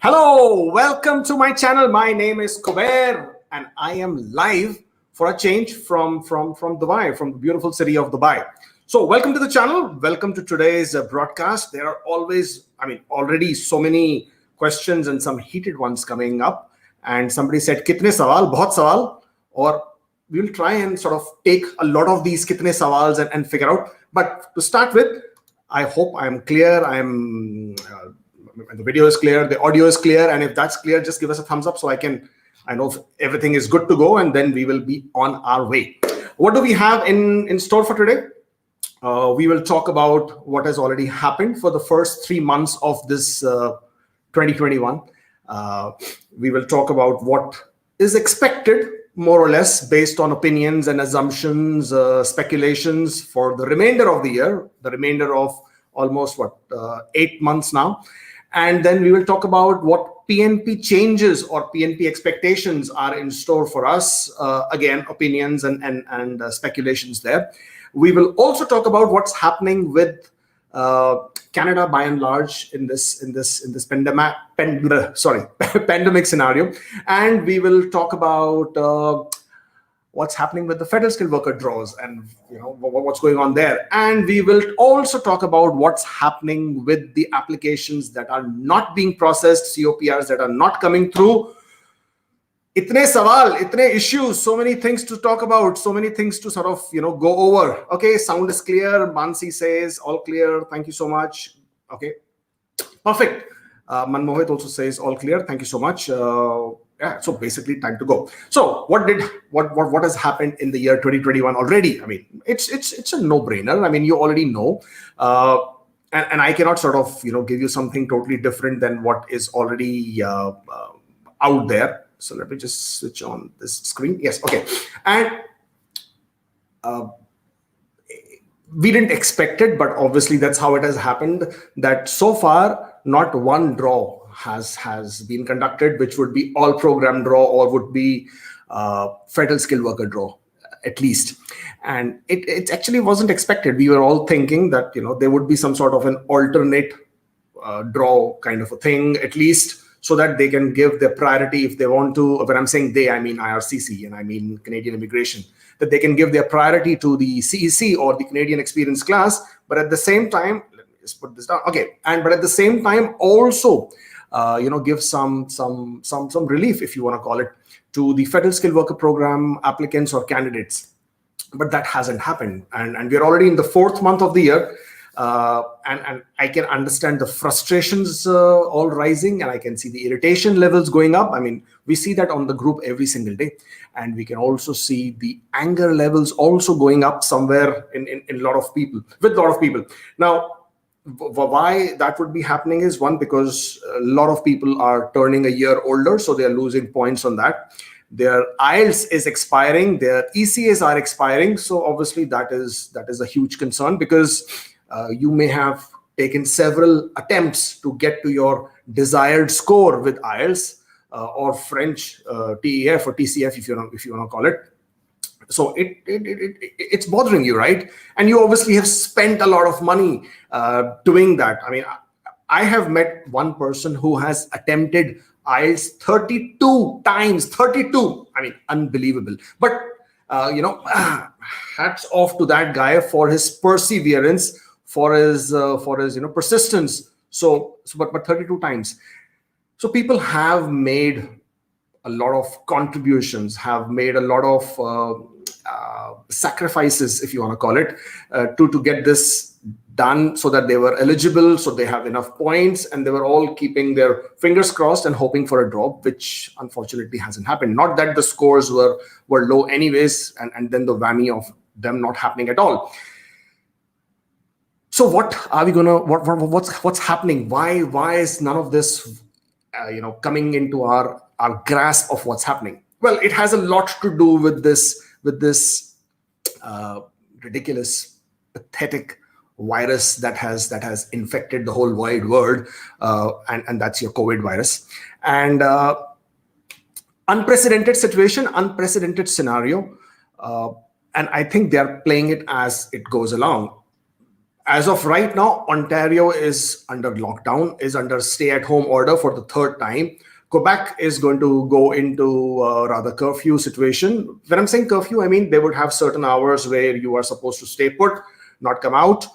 Hello, welcome to my channel. My name is Kubeir and I am live for a change from Dubai, from the beautiful city of Dubai. So welcome to the channel. Welcome to today's broadcast. There are already so many questions and some heated ones coming up. And somebody said, kitne sawal, bahut sawal, or we will try and sort of take a lot of these kitne sawals and figure out. But to start with, I hope I'm clear. The video is clear, the audio is clear, and if that's clear, just give us a thumbs up so I know if everything is good to go, and then we will be on our way. What do we have in store for today? We will talk about what has already happened for the first 3 months of this 2021. We will talk about what is expected, more or less, based on opinions and assumptions, speculations for the remainder of the year, the remainder of almost 8 months now. And then we will talk about what PNP changes or PNP expectations are in store for us. Again, opinions and speculations there. We will also talk about what's happening with Canada by and large in this pandemic scenario, and we will talk about what's happening with the federal skilled worker draws and what's going on there. And we will also talk about what's happening with the applications that are not being processed, COPRs that are not coming through. Itne sawal, itne issues, so many things to talk about, so many things to sort of go over. Okay, sound is clear. Mansi says all clear. Thank you so much. Okay, perfect. Manmohit also says all clear. Thank you so much. Yeah, so basically time to go. So what has happened in the year 2021 already? I mean, it's a no-brainer. I mean, you already know, and I cannot sort of give you something totally different than what is already out there. So let me just switch on this screen. Yes, okay. And we didn't expect it, but obviously that's how it has happened. That so far not one draw has been conducted, which would be all program draw or would be federal skilled worker draw, at least. And it actually wasn't expected. We were all thinking that there would be some sort of an alternate draw kind of a thing, at least, so that they can give their priority if they want to. When I'm saying they, I mean IRCC and I mean Canadian immigration, that they can give their priority to the CEC or the Canadian experience class. But at the same time, let me just put this down. Okay, but at the same time also give some relief, if you want to call it, to the federal skilled worker program applicants or candidates. But that hasn't happened, and we're already in the 4th month of the year. And I can understand the frustrations all rising, and I can see the irritation levels going up. I mean, we see that on the group every single day, and we can also see the anger levels also going up somewhere in a lot of people, with a lot of people. Now, why that would be happening is, one, because a lot of people are turning a year older, so they are losing points on that. Their IELTS is expiring, their ECAs are expiring, so obviously that is a huge concern, because you may have taken several attempts to get to your desired score with IELTS or French TEF or TCF, if you want to call it. So it's bothering you, right? And you obviously have spent a lot of money doing that. I mean, I have met one person who has attempted IELTS 32 times. 32. I mean, unbelievable. But hats off to that guy for his perseverance, for his persistence. But 32 times. So people have made a lot of contributions, have made a lot of sacrifices, if you want to call it, to get this done, so that they were eligible, so they have enough points, and they were all keeping their fingers crossed and hoping for a drop, which unfortunately hasn't happened. Not that the scores were low anyways, and then the whammy of them not happening at all. So what are we gonna? What's happening? Why is none of this, coming into our grasp of what's happening? Well, it has a lot to do with this ridiculous, pathetic virus that has infected the whole wide world, and that's your COVID virus. And unprecedented situation, unprecedented scenario, and I think they are playing it as it goes along. As of right now, Ontario is under lockdown, is under stay-at-home order for the third time. Quebec is going to go into rather curfew situation. When I'm saying curfew, I mean they would have certain hours where you are supposed to stay put, not come out.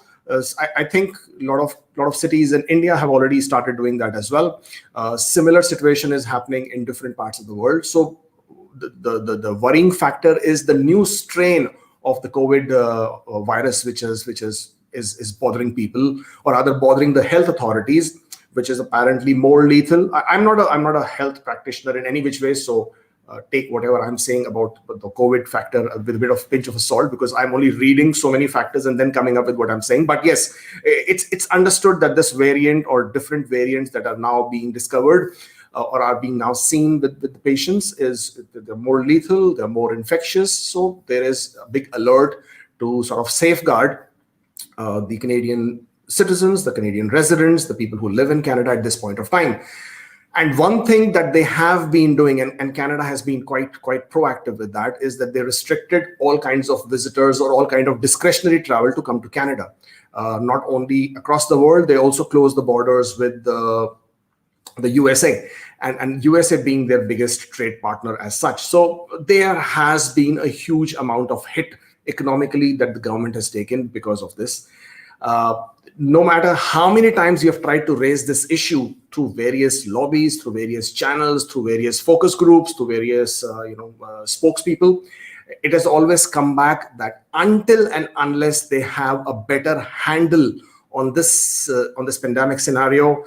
I think a lot of cities in India have already started doing that as well. Similar situation is happening in different parts of the world. So the worrying factor is the new strain of the COVID virus, which is bothering people, or rather bothering the health authorities, which is apparently more lethal. I'm not a health practitioner in any which way, so take whatever I'm saying about the COVID factor with a bit of pinch of salt, because I'm only reading so many factors and then coming up with what I'm saying. But yes, it's understood that this variant or different variants that are now being discovered or are being now seen with the patients is they're more lethal, they're more infectious. So there is a big alert to sort of safeguard the Canadian citizens, the Canadian residents, the people who live in Canada at this point of time. And one thing that they have been doing, and Canada has been quite proactive with that, is that they restricted all kinds of visitors or all kind of discretionary travel to come to Canada. Not only across the world, they also closed the borders with the USA, and USA being their biggest trade partner as such. So there has been a huge amount of hit economically that the government has taken because of this. No matter how many times you have tried to raise this issue through various lobbies, through various channels, through various focus groups, through various spokespeople, it has always come back that until and unless they have a better handle on this pandemic scenario,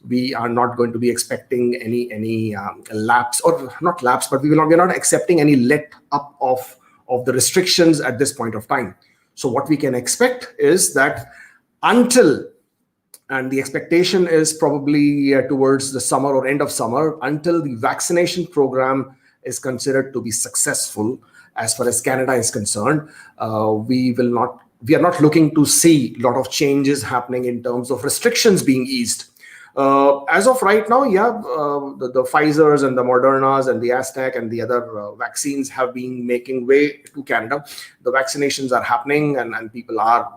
we are not going to be expecting any lapse, or not lapse, but we're not accepting any let up of the restrictions at this point of time. So what we can expect is that until, and the expectation is probably towards the summer or end of summer, until the vaccination program is considered to be successful as far as Canada is concerned, we are not looking to see a lot of changes happening in terms of restrictions being eased. As of right now, the Pfizers and the Modernas and the Aztec and the other vaccines have been making way to Canada. The vaccinations are happening, and people are,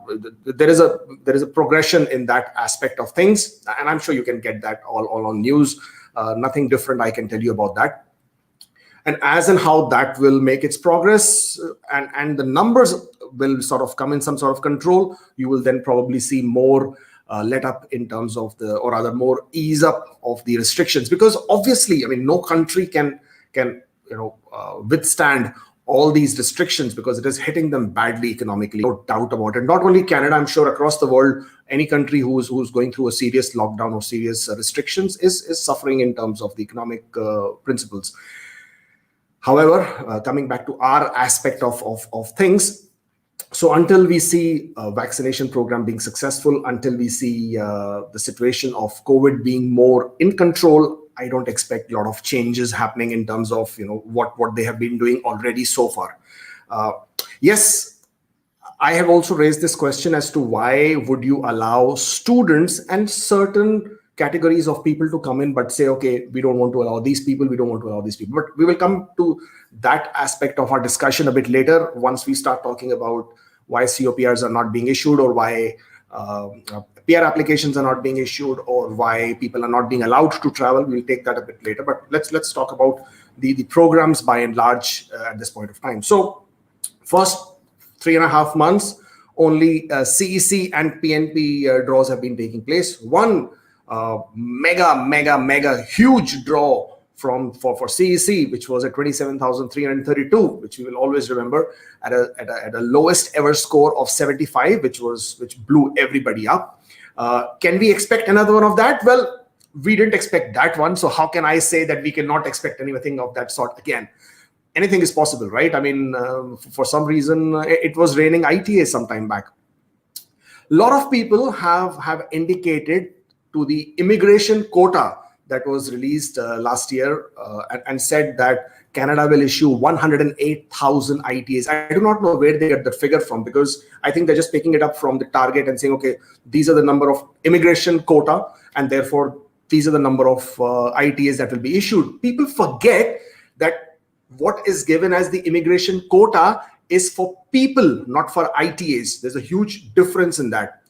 there is a progression in that aspect of things, and I'm sure you can get that all on news. Nothing different I can tell you about that. And as and how that will make its progress, and the numbers will sort of come in some sort of control, you will then probably see more let up in terms of or rather more ease up of the restrictions, because obviously, I mean, no country can withstand all these restrictions, because it is hitting them badly economically, no doubt about it. Not only Canada, I'm sure across the world, any country who's going through a serious lockdown or serious restrictions is suffering in terms of the economic principles. However, coming back to our aspect of things, so until we see a vaccination program being successful, until we see the situation of COVID being more in control, I don't expect a lot of changes happening in terms of what they have been doing already so far. Yes, I have also raised this question as to why would you allow students and certain categories of people to come in, but say, okay, we don't want to allow these people, we don't want to allow these people. But we will come to that aspect of our discussion a bit later, once we start talking about why COPRs are not being issued, or why PR applications are not being issued, or why people are not being allowed to travel. We'll take that a bit later, but let's talk about the programs by and large at this point of time. So first 3.5 months, only CEC and PNP draws have been taking place. One mega huge draw for CEC, which was at 27,332, which we will always remember, at a lowest ever score of 75, which blew everybody up. Can we expect another one of that? Well, we didn't expect that one, so how can I say that we cannot expect anything of that sort again? Anything is possible, right? I mean, for some reason, it was raining ITA some time back. A lot of people have indicated to the immigration quota that was released last year and said that Canada will issue 108,000 ITAs. I do not know where they get the figure from, because I think they're just picking it up from the target and saying, okay, these are the number of immigration quota, and therefore these are the number of ITAs that will be issued. People forget that what is given as the immigration quota is for people, not for ITAs. There's a huge difference in that.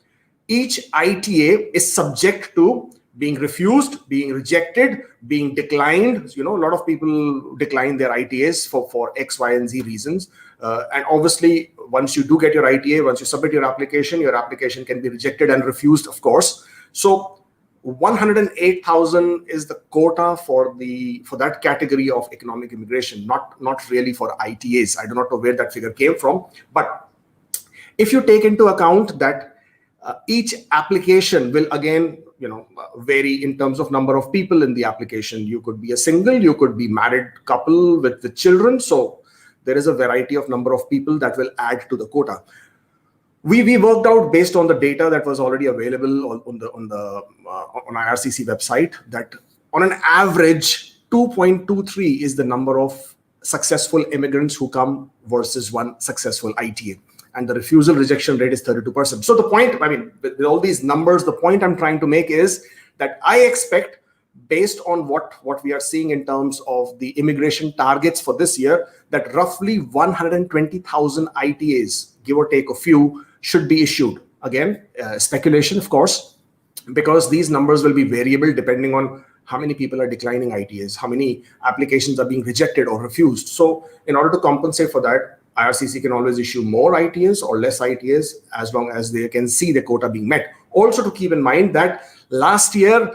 each ITA is subject to being refused, being rejected, being declined. A lot of people decline their ITAs for X, Y, and Z reasons. And obviously, once you do get your ITA, once you submit your application can be rejected and refused, of course. So 108,000 is the quota for that category of economic immigration, not really for ITAs. I do not know where that figure came from, but if you take into account that each application will again vary in terms of number of people in the application. You could be a single, you could be married couple with children. So there is a variety of number of people that will add to the quota. We worked out based on the data that was already available on IRCC website that on an average 2.23 is the number of successful immigrants who come versus one successful ITA. And the refusal rejection rate is 32%. So the point, with all these numbers, the point I'm trying to make is that I expect, based on what we are seeing in terms of the immigration targets for this year, that roughly 120,000 ITAs, give or take a few, should be issued. Again, speculation, of course, because these numbers will be variable depending on how many people are declining ITAs, how many applications are being rejected or refused. So in order to compensate for that, IRCC can always issue more ITAs or less ITAs as long as they can see the quota being met. Also to keep in mind that last year,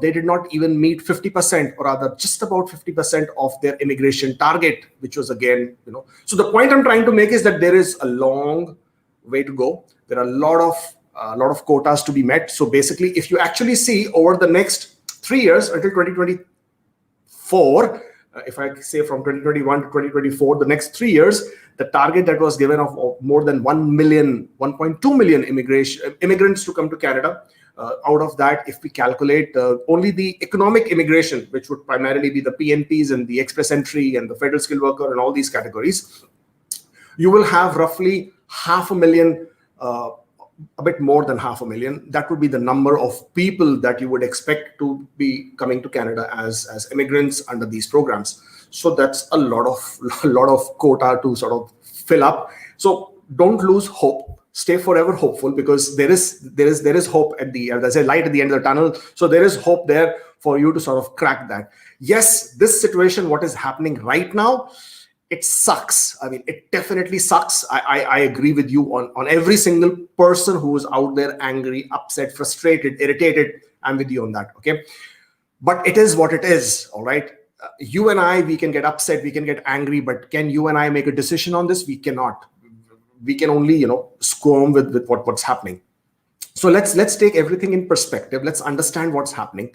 they did not even meet 50%, or rather just about 50% of their immigration target, which was again, So the point I'm trying to make is that there is a long way to go. There are a lot of quotas to be met. So basically, if you actually see over the next 3 years until 2024, if I say from 2021 to 2024, the next 3 years, the target that was given of more than 1.2 million immigrants to come to Canada. Out of that, if we calculate only the economic immigration, which would primarily be the Pnps and the express entry and the federal skilled worker and all these categories, you will have roughly 500,000, a bit more than 500,000. That would be the number of people that you would expect to be coming to Canada as immigrants under these programs. So that's a lot of quota to sort of fill up. So don't lose hope. Stay forever hopeful, because there is hope at the end. There's a light at the end of the tunnel. So there is hope there for you to sort of crack that. Yes, this situation, what is happening right now, it sucks. It definitely sucks. I agree with you on every single person who is out there angry, upset, frustrated, irritated. I'm with you on that. Okay. But it is what it is. All right. You and I, we can get upset, we can get angry, but can you and I make a decision on this? We cannot. We can only, squirm with what's happening. So let's take everything in perspective. Let's understand what's happening.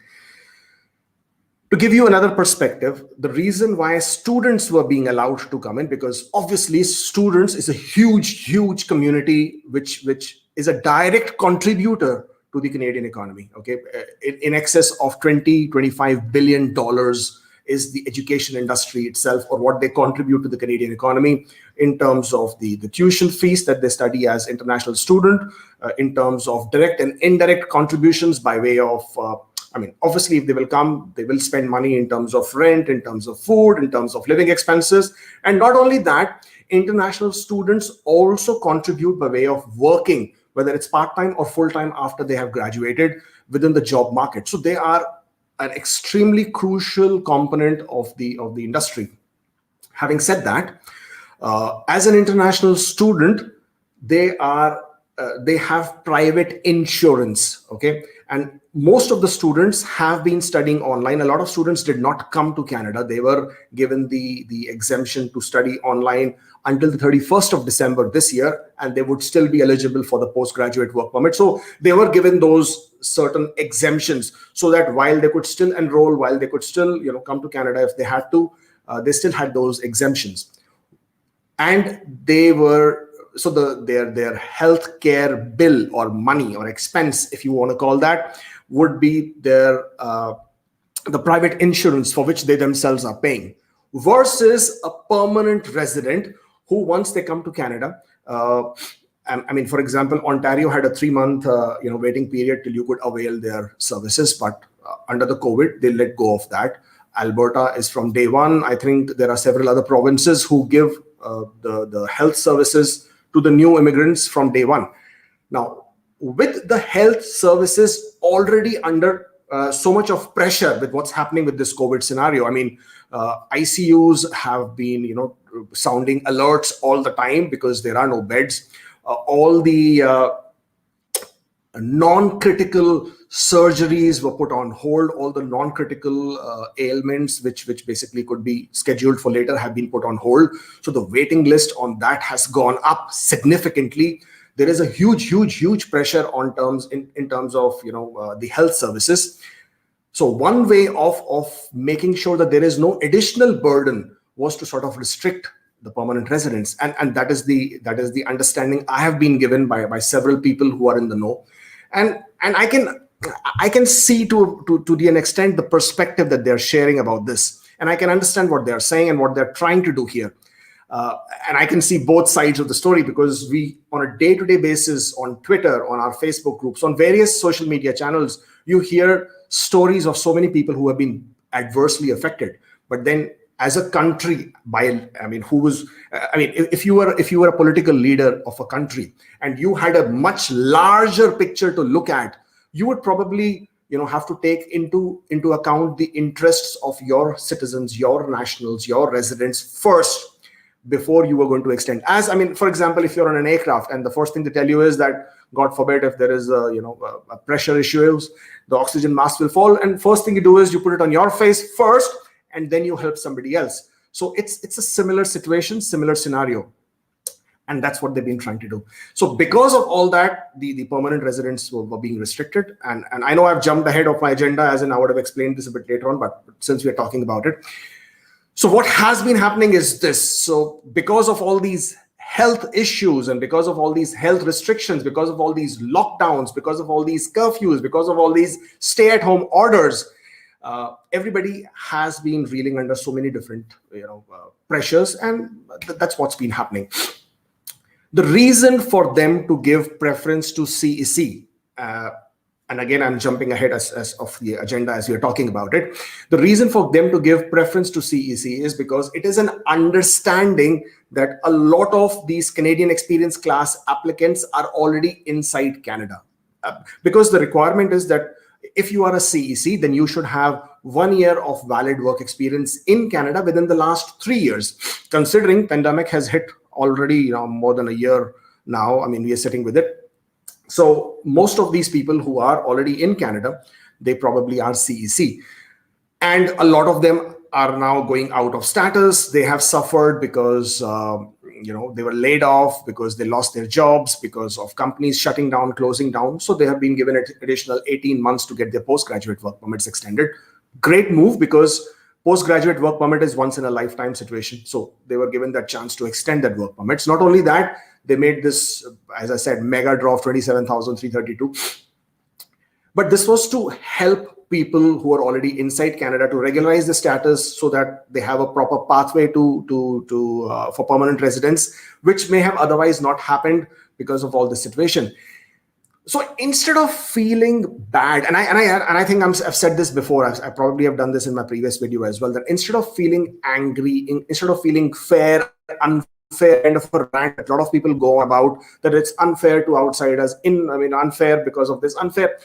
To give you another perspective, the reason why students were being allowed to come in, because obviously students is a huge community which is a direct contributor to the Canadian economy. Okay, in excess of $25 billion is the education industry itself, or what they contribute to the Canadian economy in terms of the tuition fees that they study as international student, in terms of direct and indirect contributions by way of obviously, if they will come, they will spend money in terms of rent, in terms of food, in terms of living expenses. And not only that, international students also contribute by way of working, whether it's part-time or full-time after they have graduated within the job market. So they are an extremely crucial component of the industry. Having said that, as an international student, they have private insurance. Okay. And most of the students have been studying online. A lot of students did not come to Canada. They were given the exemption to study online until the 31st of December this year, and they would still be eligible for the postgraduate work permit. So they were given those certain exemptions so that while they could still enroll, while they could still come to Canada if they had to, they still had those exemptions. And they were their health care bill or money or expense, if you want to call that, would be their the private insurance for which they themselves are paying, versus a permanent resident who, once they come to Canada, for example, Ontario had a 3-month waiting period till you could avail their services, but under the COVID, they let go of that. Alberta is from day one. I think there are several other provinces who give the health services to the new immigrants from day one. Now, with the health services already under so much of pressure with what's happening with this COVID scenario. I mean, ICUs have been, sounding alerts all the time because there are no beds. All the non-critical surgeries were put on hold. All the non-critical ailments, which basically could be scheduled for later, have been put on hold. So the waiting list on that has gone up significantly. There is a huge pressure on in terms of the health services. So one way of making sure that there is no additional burden was to sort of restrict the permanent residents, and that is the understanding I have been given by several people who are in the know, and I can see to an extent the perspective that they're sharing about this, and I can understand what they're saying and what they're trying to do here. And I can see both sides of the story, because we, on a day-to-day basis, on Twitter, on our Facebook groups, on various social media channels, you hear stories of so many people who have been adversely affected. But then, as a country, if you were a political leader of a country and you had a much larger picture to look at, you would probably have to take into account the interests of your citizens, your nationals, your residents first, before you were going to extend. For example, if you're on an aircraft and the first thing they tell you is that, God forbid, if there is a pressure issues, the oxygen mask will fall, and first thing you do is you put it on your face first, and then you help somebody else. So it's a similar situation, similar scenario, and that's what they've been trying to do. So because of all that, the permanent residents were being restricted, and I know I've jumped ahead of my agenda, as in I would have explained this a bit later on, but since we're talking about it. So what has been happening is this. So because of all these health issues, and because of all these health restrictions, because of all these lockdowns, because of all these curfews, because of all these stay-at-home orders, everybody has been reeling under so many different pressures, and that's what's been happening. The reason for them to give preference to CEC, and again, I'm jumping ahead as of the agenda as we are talking about it. The reason for them to give preference to CEC is because it is an understanding that a lot of these Canadian experience class applicants are already inside Canada. Because the requirement is that if you are a CEC, then you should have 1 year of valid work experience in Canada within the last 3 years. Considering pandemic has hit already more than a year now, we are sitting with it. So most of these people who are already in Canada, they probably are CEC. And a lot of them are now going out of status. They have suffered because they were laid off, because they lost their jobs, because of companies shutting down, closing down. So they have been given an additional 18 months to get their postgraduate work permits extended. Great move, because postgraduate work permit is once in a lifetime situation. So they were given that chance to extend that work permits. Not only that, they made this, as I said, mega draw of 27,332. But this was to help people who are already inside Canada to regularize the status, so that they have a proper pathway for permanent residence, which may have otherwise not happened because of all this situation. So instead of feeling bad, and I think I've said this before, I probably have done this in my previous video as well, that instead of feeling angry, instead of feeling unfair kind of a rant that a lot of people go about, that it's unfair to outsiders, unfair because of this, unfair.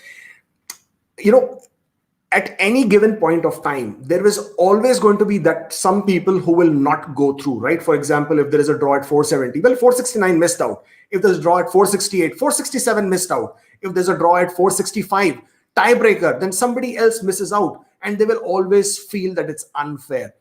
At any given point of time, there is always going to be that some people who will not go through, right? For example, if there is a draw at 470, well, 469 missed out. If there's a draw at 468, 467 missed out. If there's a draw at 465, tiebreaker, then somebody else misses out, and they will always feel that it's unfair.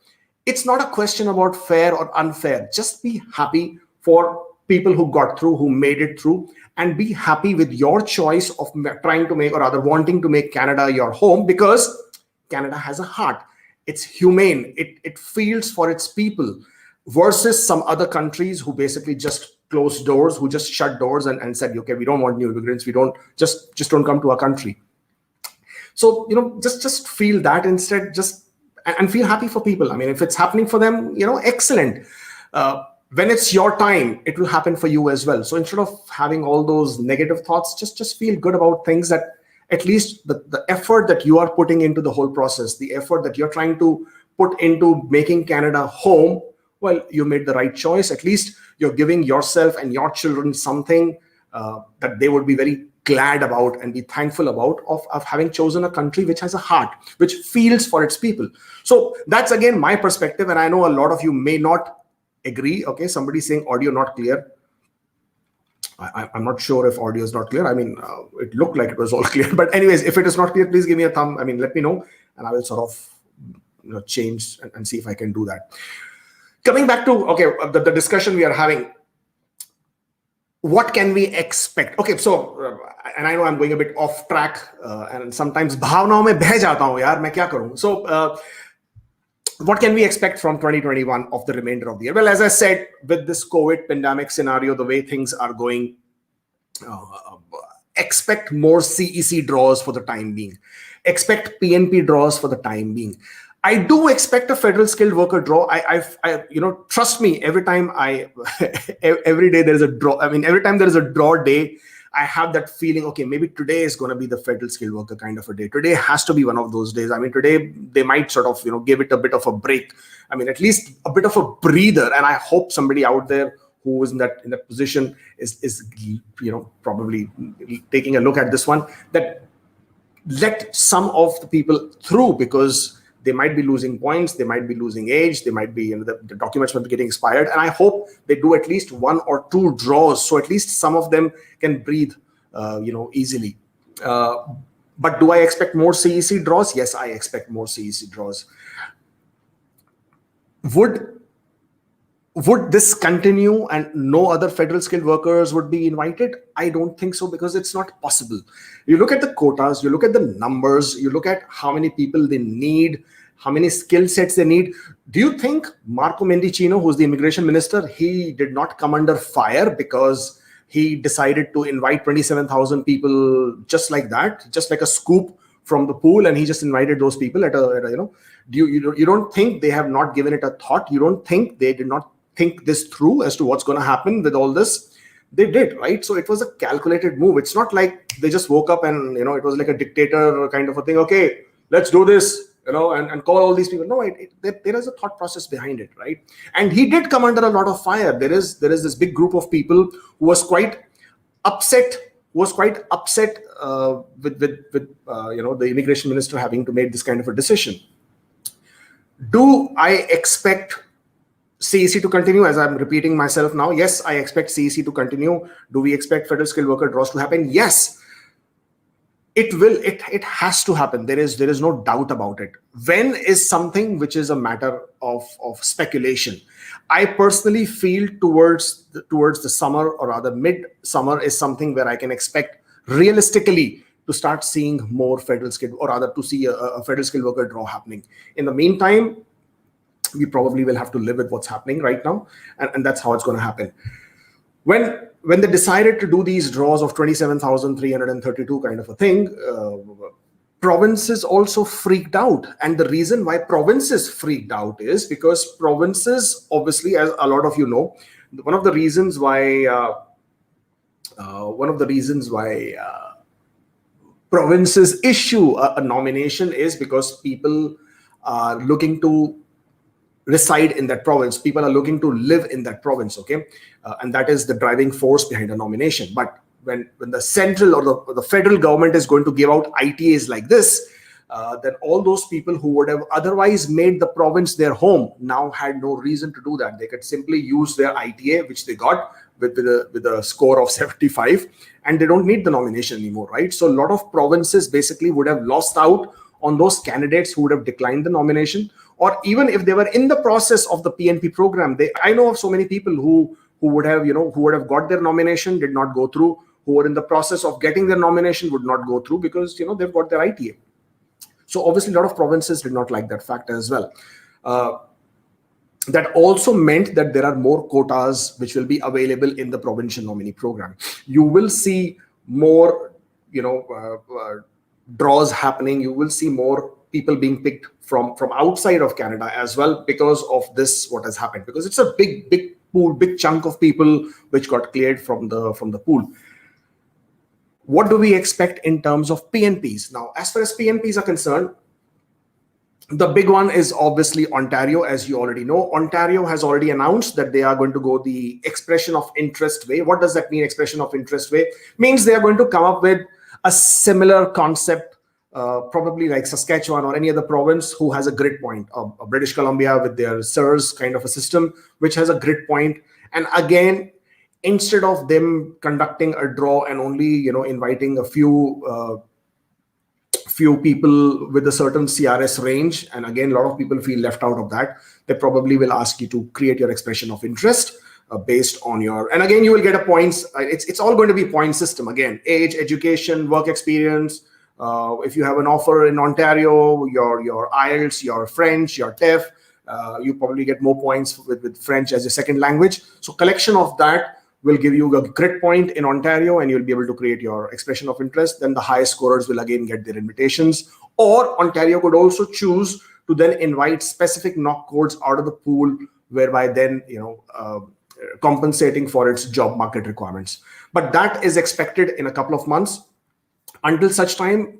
It's not a question about fair or unfair. Just be happy for people who got through, who made it through, and be happy with your choice of trying to make, or rather wanting to make, Canada your home, because Canada has a heart. It's humane. It feels for its people, versus some other countries who basically just closed doors, who just shut doors and said, okay, we don't want new immigrants. We don't, just don't come to our country. So, just feel that instead, and feel happy for people. If it's happening for them, excellent. When it's your time, it will happen for you as well. So instead of having all those negative thoughts, just feel good about things, that at least the effort that you are putting into the whole process, the effort that you're trying to put into making Canada home, well, you made the right choice. At least you're giving yourself and your children something that they would be very glad about and be thankful about of having chosen a country which has a heart, which feels for its people. So that's again my perspective, and I know a lot of you may not agree. Okay, somebody saying audio not clear. I'm not sure if audio is not clear. I mean, it looked like it was all clear. But anyways, if it is not clear, please give me a thumb. I mean, let me know, and I will sort of change and see if I can do that. Coming back to the discussion we are having. What can we expect? Okay, so and I know I'm going a bit off track, and sometimes भावनाओं में बह जाता हूँ यार, मैं क्या करूँ? So what can we expect from 2021 of the remainder of the year? Well, as I said, with this COVID pandemic scenario, the way things are going, expect more CEC draws for the time being. Expect PNP draws for the time being. I do expect a federal skilled worker draw. I trust me, every time every day there is a draw. I mean, every time there is a draw day, I have that feeling, okay, maybe today is going to be the federal skilled worker kind of a day. Today has to be one of those days. I mean, today they might sort of, give it a bit of a break. I mean, at least a bit of a breather. And I hope somebody out there who is in that position is probably taking a look at this one, that let some of the people through, because they might be losing points, they might be losing age, they might be, the documents might be getting expired. And I hope they do at least 1 or 2 draws, so at least some of them can breathe, easily. But do I expect more CEC draws? Yes, I expect more CEC draws. Would this continue and no other federal skilled workers would be invited? I don't think so, because it's not possible. You look at the quotas, you look at the numbers, you look at how many people they need, how many skill sets they need. Do you think Marco Mendicino, who's the immigration minister, he did not come under fire because he decided to invite 27,000 people just like that, just like a scoop from the pool, and he just invited those people you don't think they have not given it a thought? You don't think they did not think this through as to what's going to happen with all this? They did, right? So it was a calculated move. It's not like they just woke up and it was like a dictator kind of a thing. Okay, let's do this, and call all these people. No, there is a thought process behind it, right? And he did come under a lot of fire. There is this big group of people who was quite upset with the immigration minister having to make this kind of a decision. Do I expect CEC to continue? As I'm repeating myself now, yes, I expect CEC to continue. Do we expect federal skilled worker draws to happen? Yes, it will. It has to happen. There is no doubt about it. When is something which is a matter of speculation. I personally feel towards the summer, or rather mid-summer, is something where I can expect realistically to start seeing more federal skilled, or rather to see a federal skilled worker draw happening. In the meantime, we probably will have to live with what's happening right now, and that's how it's going to happen. When they decided to do these draws of 27,332 kind of a thing, provinces also freaked out. And the reason why provinces freaked out is because provinces, obviously, as a lot of you know, one of the reasons why provinces issue a nomination is because people are looking to reside in that province. People are looking to live in that province, okay? And that is the driving force behind a nomination. But when the central or the federal government is going to give out ITAs like this, then all those people who would have otherwise made the province their home now had no reason to do that. They could simply use their ITA, which they got with a score of 75, and they don't need the nomination anymore, right? So a lot of provinces basically would have lost out on those candidates who would have declined the nomination, or even if they were in the process of the PNP program. I know of so many people who would have got their nomination, did not go through, who were in the process of getting their nomination, would not go through because they've got their ITA. So obviously a lot of provinces did not like that fact as well. That also meant that there are more quotas which will be available in the provincial nominee program. You will see more draws happening. You will see more people being picked from outside of Canada as well because of this, what has happened, because it's a big pool, big chunk of people which got cleared from the pool. What do we expect in terms of PNPs? Now, as far as PNPs are concerned, The big one is obviously Ontario. As you already know, Ontario has already announced that they are going to go the expression of interest way. What does that mean, expression of interest way? Means they are going to come up with a similar concept, probably like Saskatchewan or any other province who has a grid point, British Columbia with their SIRS kind of a system, which has a grid point. And again, instead of them conducting a draw and only, inviting a few people with a certain CRS range, and again, a lot of people feel left out of that, they probably will ask you to create your expression of interest based on your, and again, you will get a points. It's all going to be point system again: age, education, work experience. If you have an offer in Ontario, your IELTS, your French, your TEF, you probably get more points with French as a second language. So collection of that will give you a grid point in Ontario, and you'll be able to create your expression of interest. Then the highest scorers will again get their invitations. Or Ontario could also choose to then invite specific knock codes out of the pool, whereby then, compensating for its job market requirements. But that is expected in a couple of months. Until such time,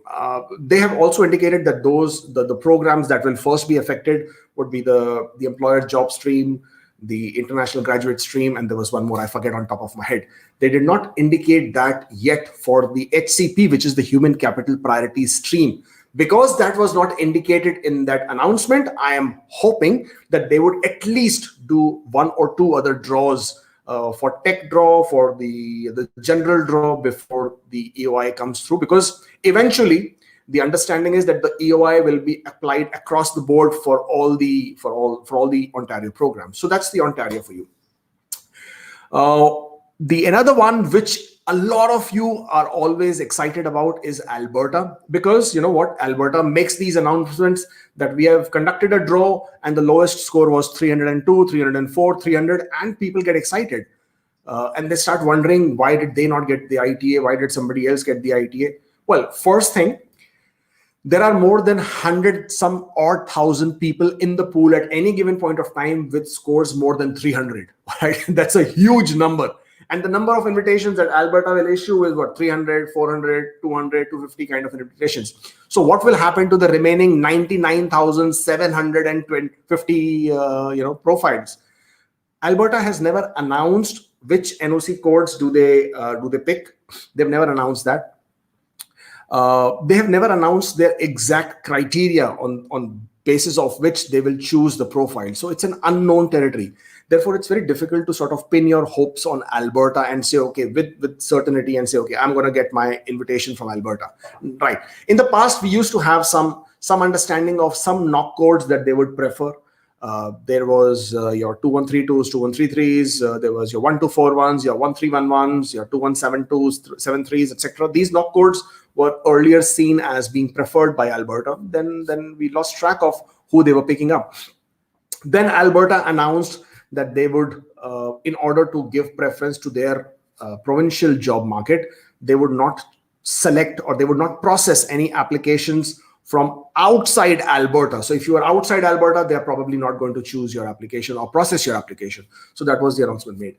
they have also indicated that the programs that will first be affected would be the employer job stream, the international graduate stream, and there was one more I forget on top of my head. They did not indicate that yet for the HCP, which is the human capital priority stream. Because that was not indicated in that announcement, I am hoping that they would at least do one or two other draws, for tech draw, for the general draw before the EOI comes through, because eventually the understanding is that the EOI will be applied across the board for all the Ontario programs. So that's the Ontario for you. The another one which a lot of you are always excited about is Alberta, because you know what, Alberta makes these announcements that we have conducted a draw and the lowest score was 302, 304, 300, and people get excited. And they start wondering, why did they not get the ITA? Why did somebody else get the ITA? Well, first thing, there are more than 100 some odd thousand people in the pool at any given point of time with scores more than 300, right? That's a huge number. And the number of invitations that Alberta will issue is what, 300, 400, 200, 250 kind of invitations. So what will happen to the remaining 99,750 profiles? Alberta has never announced which NOC codes do they pick. They've never announced that. They have never announced their exact criteria on basis of which they will choose the profile. So it's an unknown territory. Therefore, it's very difficult to sort of pin your hopes on Alberta and say, okay, with certainty, and say, okay, I'm going to get my invitation from Alberta. Right. In the past, we used to have some understanding of some knock codes that they would prefer. There was your 2132s, 2133s, there was your 1241s, your 1311s, your 2172s, 73s, etc. These knock codes were earlier seen as being preferred by Alberta. Then we lost track of who they were picking up. Then Alberta announced that they would, in order to give preference to their provincial job market, they would not select or they would not process any applications from outside Alberta. So if you are outside Alberta, they are probably not going to choose your application or process your application. So that was the announcement made.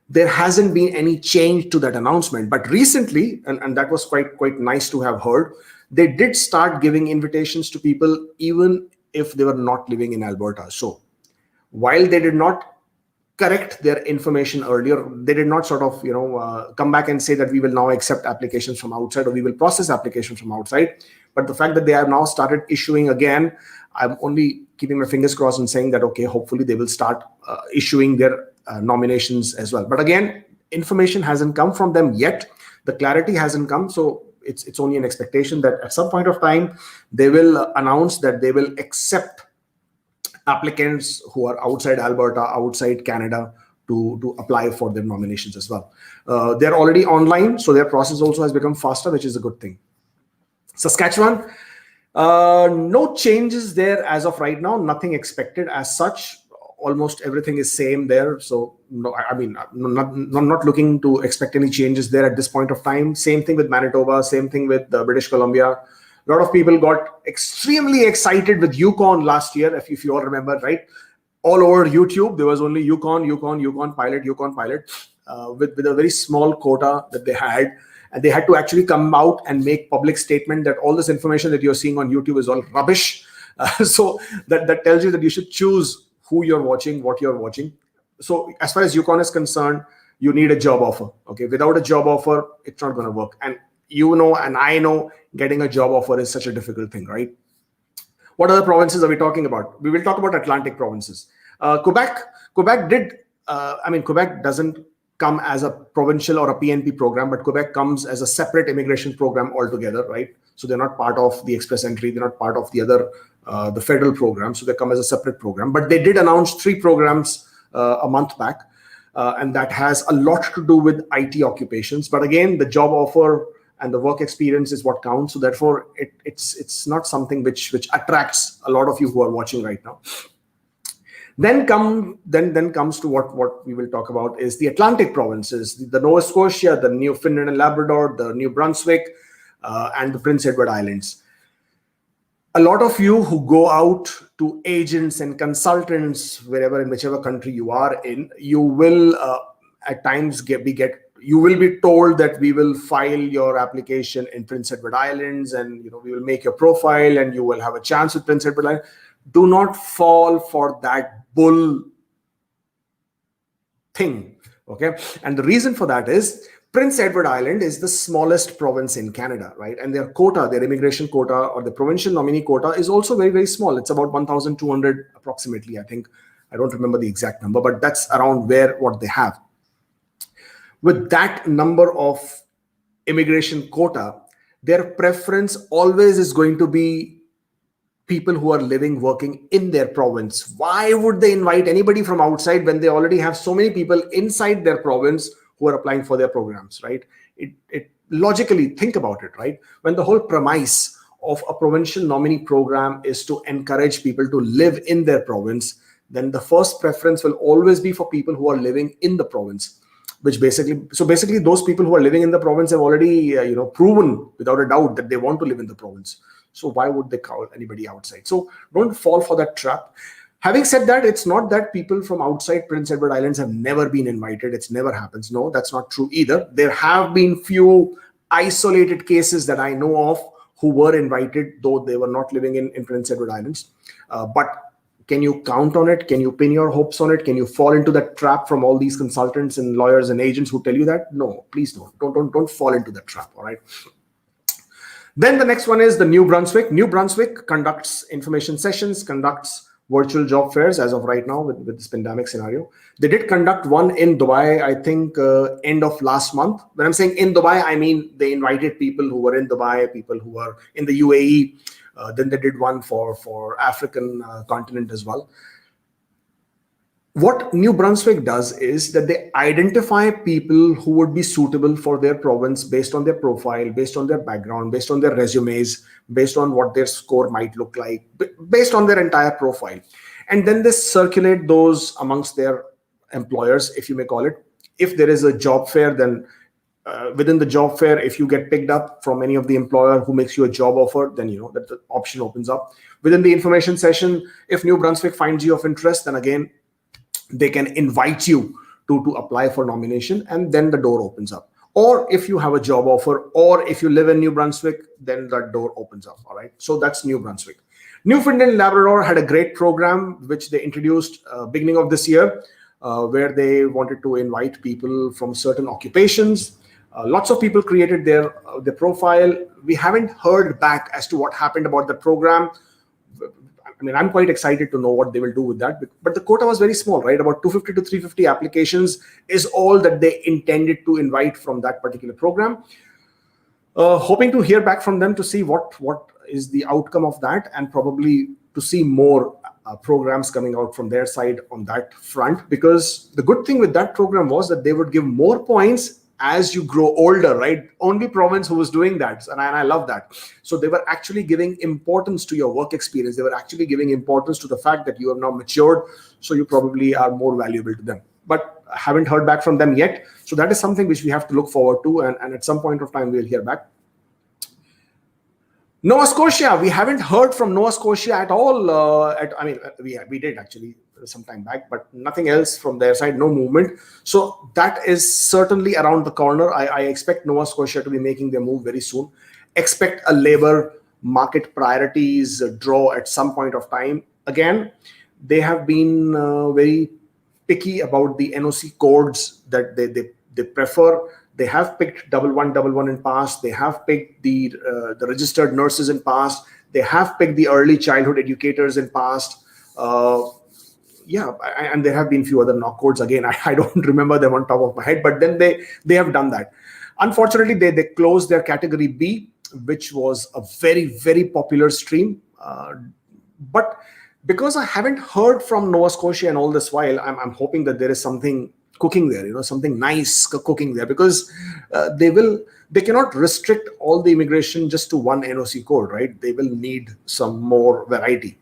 There hasn't been any change to that announcement, but recently, and that was quite nice to have heard, they did start giving invitations to people even if they were not living in Alberta. So while they did not correct their information earlier, they did not sort of come back and say that we will now accept applications from outside or we will process applications from outside. But the fact that they have now started issuing again, I'm only keeping my fingers crossed and saying that, okay, hopefully they will start issuing their nominations as well. But again, information hasn't come from them yet. The clarity hasn't come. So it's only an expectation that at some point of time, they will announce that they will accept applicants who are outside Alberta, outside Canada, to apply for their nominations as well. They're already online, so their process also has become faster, which is a good thing. Saskatchewan, no changes there as of right now, nothing expected as such. Almost everything is same there. So no, I mean, I'm not looking to expect any changes there at this point of time. Same thing with Manitoba, same thing with British Columbia. A lot of people got extremely excited with Yukon last year, if you all remember, right? All over YouTube, there was only Yukon pilot, with a very small quota that they had. And they had to actually come out and make public statement that all this information that you're seeing on YouTube is all rubbish. So that tells you that you should choose who you're watching, what you're watching. So as far as Yukon is concerned, you need a job offer. Okay, without a job offer, it's not going to work. And you know, and I know, getting a job offer is such a difficult thing, right? What other provinces are we talking about? We will talk about Atlantic provinces. Quebec, Quebec did. Quebec doesn't come as a provincial or a PNP program, but Quebec comes as a separate immigration program altogether, right? So they're not part of the Express Entry. They're not part of the other, the federal program. So they come as a separate program. But they did announce 3 programs a month back, and that has a lot to do with IT occupations. But again, the job offer and the work experience is what counts. So therefore, it's not something which attracts a lot of you who are watching right now. Then comes to what we will talk about is the Atlantic provinces, the Nova Scotia, the Newfoundland and Labrador, the New Brunswick, and the Prince Edward Islands. A lot of you who go out to agents and consultants wherever, in whichever country you are in, you will at times you will be told that we will file your application in Prince Edward Islands, and we will make your profile and you will have a chance with Prince Edward Islands. Do not fall for that bull thing. Okay, and the reason for that is Prince Edward Island is the smallest province in Canada, right? And their quota, their immigration quota, or the provincial nominee quota, is also very, very small. It's about 1,200 approximately, I think. I don't remember the exact number, but that's around what they have. With that number of immigration quota, their preference always is going to be people who are living, working in their province. Why would they invite anybody from outside when they already have so many people inside their province who are applying for their programs, right? It logically, think about it, right? When the whole premise of a provincial nominee program is to encourage people to live in their province, then the first preference will always be for people who are living in the province. Basically, those people who are living in the province have already, proven without a doubt that they want to live in the province. So why would they call anybody outside? So don't fall for that trap. Having said that, it's not that people from outside Prince Edward Islands have never been invited. It's never happens. No, that's not true either. There have been few isolated cases that I know of who were invited, though they were not living in Prince Edward Islands. But can you count on it? Can you pin your hopes on it? Can you fall into that trap from all these consultants and lawyers and agents who tell you that? No, please don't. Don't fall into that trap. All right. Then the next one is the New Brunswick. New Brunswick conducts information sessions, conducts virtual job fairs as of right now with this pandemic scenario. They did conduct one in Dubai, I think, end of last month. When I'm saying in Dubai, I mean they invited people who were in Dubai, people who were in the UAE. Then they did one for African continent as well. What New Brunswick does is that they identify people who would be suitable for their province based on their profile, based on their background, based on their resumes, based on what their score might look like, based on their entire profile. And then they circulate those amongst their employers, if you may call it. If there is a job fair, then within the job fair, if you get picked up from any of the employer who makes you a job offer, then that the option opens up. Within the information session, if New Brunswick finds you of interest, then again, they can invite you to apply for nomination, and then the door opens up. Or if you have a job offer, or if you live in New Brunswick, then that door opens up. All right. So that's New Brunswick. Newfoundland and Labrador had a great program which they introduced beginning of this year, where they wanted to invite people from certain occupations. Lots of people created their profile. We haven't heard back as to what happened about the program. I mean, I'm quite excited to know what they will do with that. But the quota was very small, right? About 250 to 350 applications is all that they intended to invite from that particular program. Hoping to hear back from them to see what is the outcome of that, and probably to see more programs coming out from their side on that front. Because the good thing with that program was that they would give more points as you grow older, right? Only province who was doing that, and I love that. So they were actually giving importance to your work experience. They were actually giving importance to the fact that you have now matured, so you probably are more valuable to them. But I haven't heard back from them yet. So that is something which we have to look forward to, and at some point of time we'll hear back. Nova Scotia, we haven't heard from Nova Scotia at all. We did actually some time back, but nothing else from their side, no movement. So that is certainly around the corner. I expect Nova Scotia to be making their move very soon. Expect a labor market priorities draw at some point of time. Again, they have been very picky about the NOC codes that they prefer. They have picked 1111 in past. They have picked the registered nurses in past. They have picked the early childhood educators in past. Yeah, and there have been few other knock codes. Again, I don't remember them on top of my head, but then they have done that. Unfortunately, they closed their category B, which was a very, very popular stream. But because I haven't heard from Nova Scotia and all this while, I'm hoping that there is something cooking there, something nice cooking there, because they cannot restrict all the immigration just to one NOC code, right? They will need some more variety.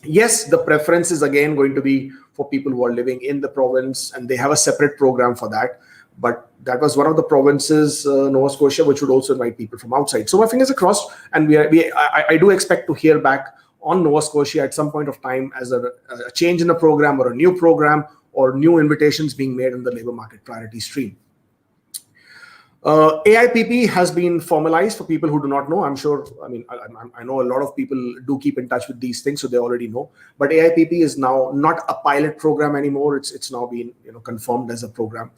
Yes, the preference is again going to be for people who are living in the province, and they have a separate program for that. But that was one of the provinces, Nova Scotia, which would also invite people from outside. So my fingers are crossed, and I do expect to hear back on Nova Scotia at some point of time as a change in a program or a new program or new invitations being made in the labor market priority stream. AIPP has been formalized for people who do not know. I'm sure, I know a lot of people do keep in touch with these things, so they already know. But AIPP is now not a pilot program anymore. It's now been confirmed as a program.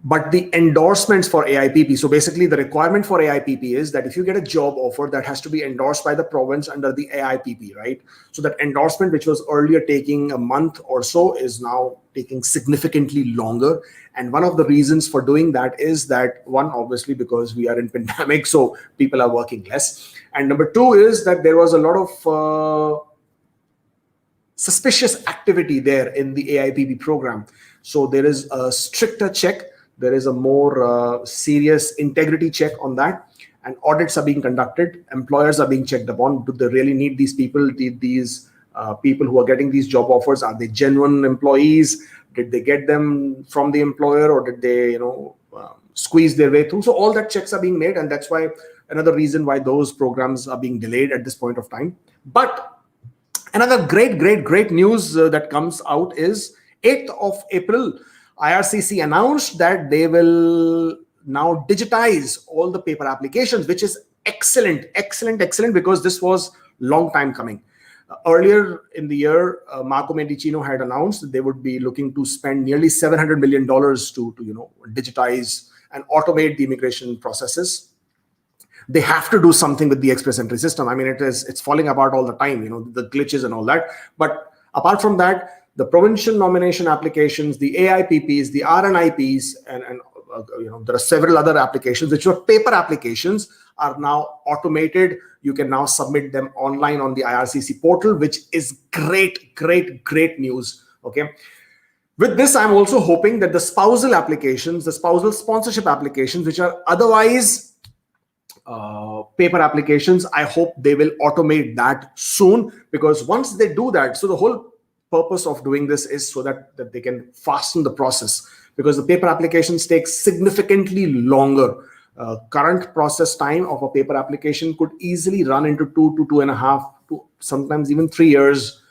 But the endorsements for AIPP, so basically the requirement for AIPP is that if you get a job offer, that has to be endorsed by the province under the AIPP, right? So that endorsement, which was earlier taking a month or so, is now taking significantly longer. And one of the reasons for doing that is that, one, obviously because we are in pandemic, so people are working less. And number two is that there was a lot of suspicious activity there in the AIPP program. So there is a stricter check. There is a more serious integrity check on that, and audits are being conducted. Employers are being checked upon. Do they really need these people? These people who are getting these job offers, are they genuine employees? Did they get them from the employer, or did they, squeeze their way through? So all that checks are being made, and that's why another reason why those programs are being delayed at this point of time. But another great news that comes out is 8th of April. IRCC announced that they will now digitize all the paper applications, which is excellent, because this was long time coming. Earlier in the year, Marco Mendicino had announced that they would be looking to spend nearly $700 million to digitize and automate the immigration processes. They have to do something with the express entry system. It's falling apart all the time, the glitches and all that. But apart from that, the provincial nomination applications, the AIPPs, the RNIPs, and there are several other applications which were paper applications, are now automated. You can now submit them online on the IRCC portal, which is great news. Okay. With this, I'm also hoping that the spousal applications, the spousal sponsorship applications, which are otherwise paper applications, I hope they will automate that soon, because once they do that, so the whole purpose of doing this is so that they can fasten the process, because the paper applications take significantly longer. Current process time of a paper application could easily run into 2 to 2.5 to sometimes even 3 years,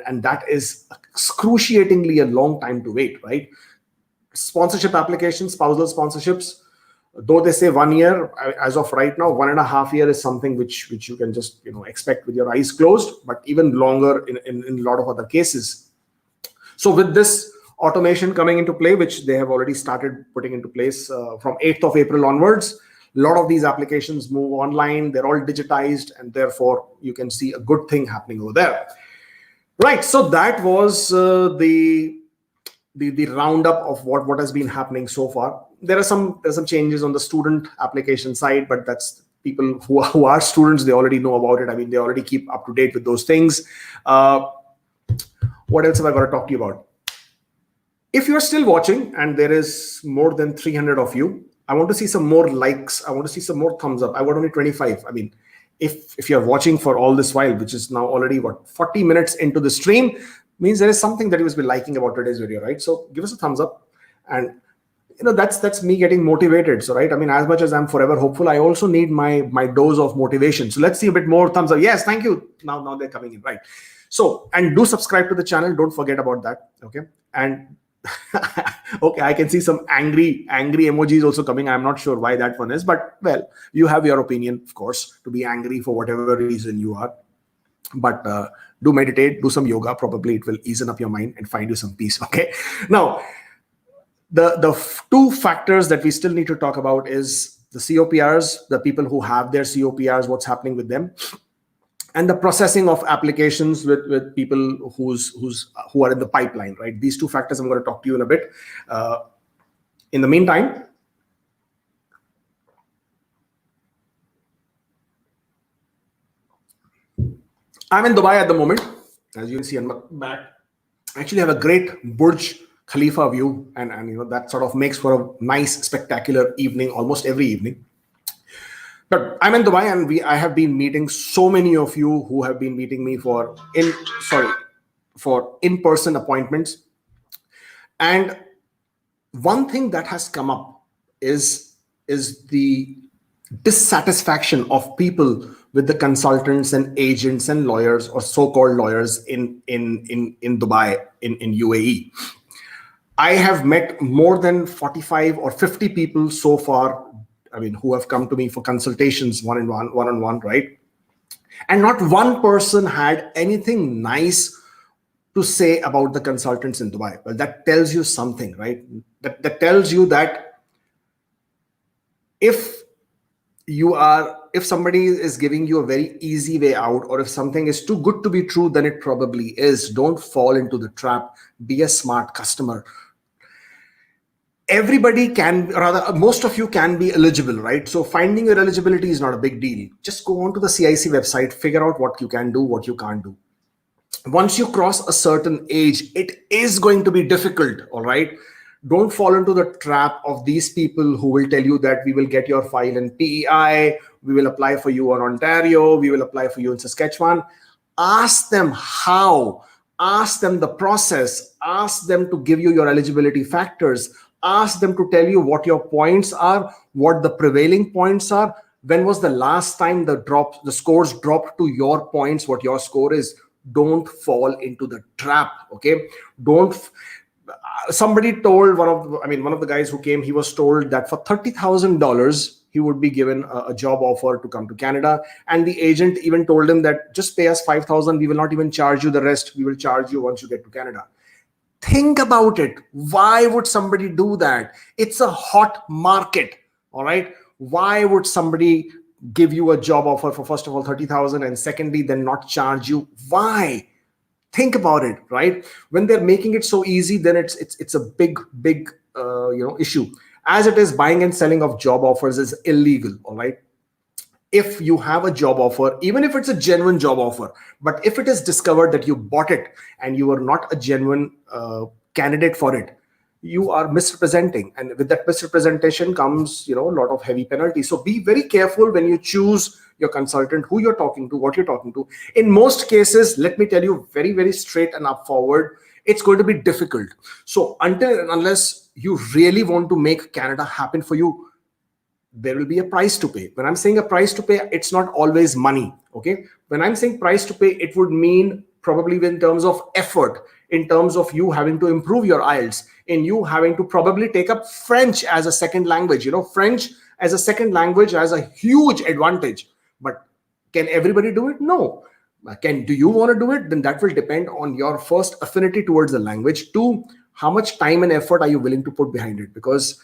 and that is excruciatingly a long time to wait, right? Sponsorship applications, spousal sponsorships, though they say 1 year, as of right now, 1.5 years is something which you can just expect with your eyes closed, but even longer in a lot of other cases. So with this automation coming into play, which they have already started putting into place from 8th of April onwards, a lot of these applications move online. They're all digitized, and therefore you can see a good thing happening over there. Right. So that was the roundup of what has been happening so far. There's some changes on the student application side, but that's people who are students, they already know about it. They already keep up to date with those things. What else have I got to talk to you about? If you're still watching and there is more than 300 of you, I want to see some more likes. I want to see some more thumbs up. I got only 25. If you're watching for all this while, which is now already 40 minutes into the stream, means there is something that you must be liking about today's video, right? So give us a thumbs up, and that's me getting motivated. So right, as much as I'm forever hopeful, I also need my dose of motivation. So let's see a bit more thumbs up. Yes, thank you. Now they're coming in, right? So, and do subscribe to the channel. Don't forget about that. Okay. And Okay, I can see some angry emojis also coming. I'm not sure why that one is, but well, you have your opinion, of course, to be angry for whatever reason you are. But do meditate, do some yoga. Probably it will ease up your mind and find you some peace. Okay. Now, the two factors that we still need to talk about is the COPRs, the people who have their COPRs, what's happening with them, and the processing of applications with people who are in the pipeline, right? These two factors I'm going to talk to you in a bit. In the meantime, I'm in Dubai at the moment. As you can see on my back, I actually have a great Burj Khalifa view, and that sort of makes for a nice, spectacular evening almost every evening. But I'm in Dubai, and I have been meeting so many of you who have been meeting me for in-person appointments. And one thing that has come up is the dissatisfaction of people with the consultants and agents and lawyers, or so-called lawyers in Dubai, in UAE. I have met more than 45 or 50 people so far, who have come to me for consultations one-on-one, right? And not one person had anything nice to say about the consultants in Dubai. Well, that tells you something, right? That tells you that if somebody is giving you a very easy way out, or if something is too good to be true, then it probably is. Don't fall into the trap. Be a smart customer. Everybody can, rather most of you can be eligible, right? So finding your eligibility is not a big deal. Just go onto the CIC website, figure out what you can do, what you can't do. Once you cross a certain age, it is going to be difficult, all right? Don't fall into the trap of these people who will tell you that we will get your file in PEI, we will apply for you in Ontario, we will apply for you in Saskatchewan. Ask them how, ask them the process, ask them to give you your eligibility factors, ask them to tell you what your points are, what the prevailing points are, when was the last time the scores dropped to your points, what your score is. Don't fall into the trap, okay? Somebody told one of the guys who came, he was told that for $30,000 he would be given a job offer to come to Canada, and the agent even told him that just pay us 5,000, we will not even charge you the rest, we will charge you once you get to Canada. Think about it. Why would somebody do that? It's a hot market, all right? Why would somebody give you a job offer for, first of all, 30,000, and secondly, then not charge you? Why? Think about it, right? When they're making it so easy, then it's a big issue. As it is, buying and selling of job offers is illegal, all right? If you have a job offer, even if it's a genuine job offer, but if it is discovered that you bought it and you are not a genuine candidate for it, you are misrepresenting, and with that misrepresentation comes a lot of heavy penalties. So be very careful when you choose your consultant, who you're talking to, what you're talking to. In most cases, let me tell you very, very straight and up forward, it's going to be difficult. So until and unless you really want to make Canada happen for you, there will be a price to pay. When I'm saying a price to pay, it's not always money, okay? When I'm saying price to pay, it would mean probably in terms of effort, in terms of you having to improve your IELTS, in you having to probably take up French as a second language. French as a second language has a huge advantage, but can everybody do it? No. Do you want to do it? Then that will depend on your first affinity towards the language. Two, how much time and effort are you willing to put behind it? Because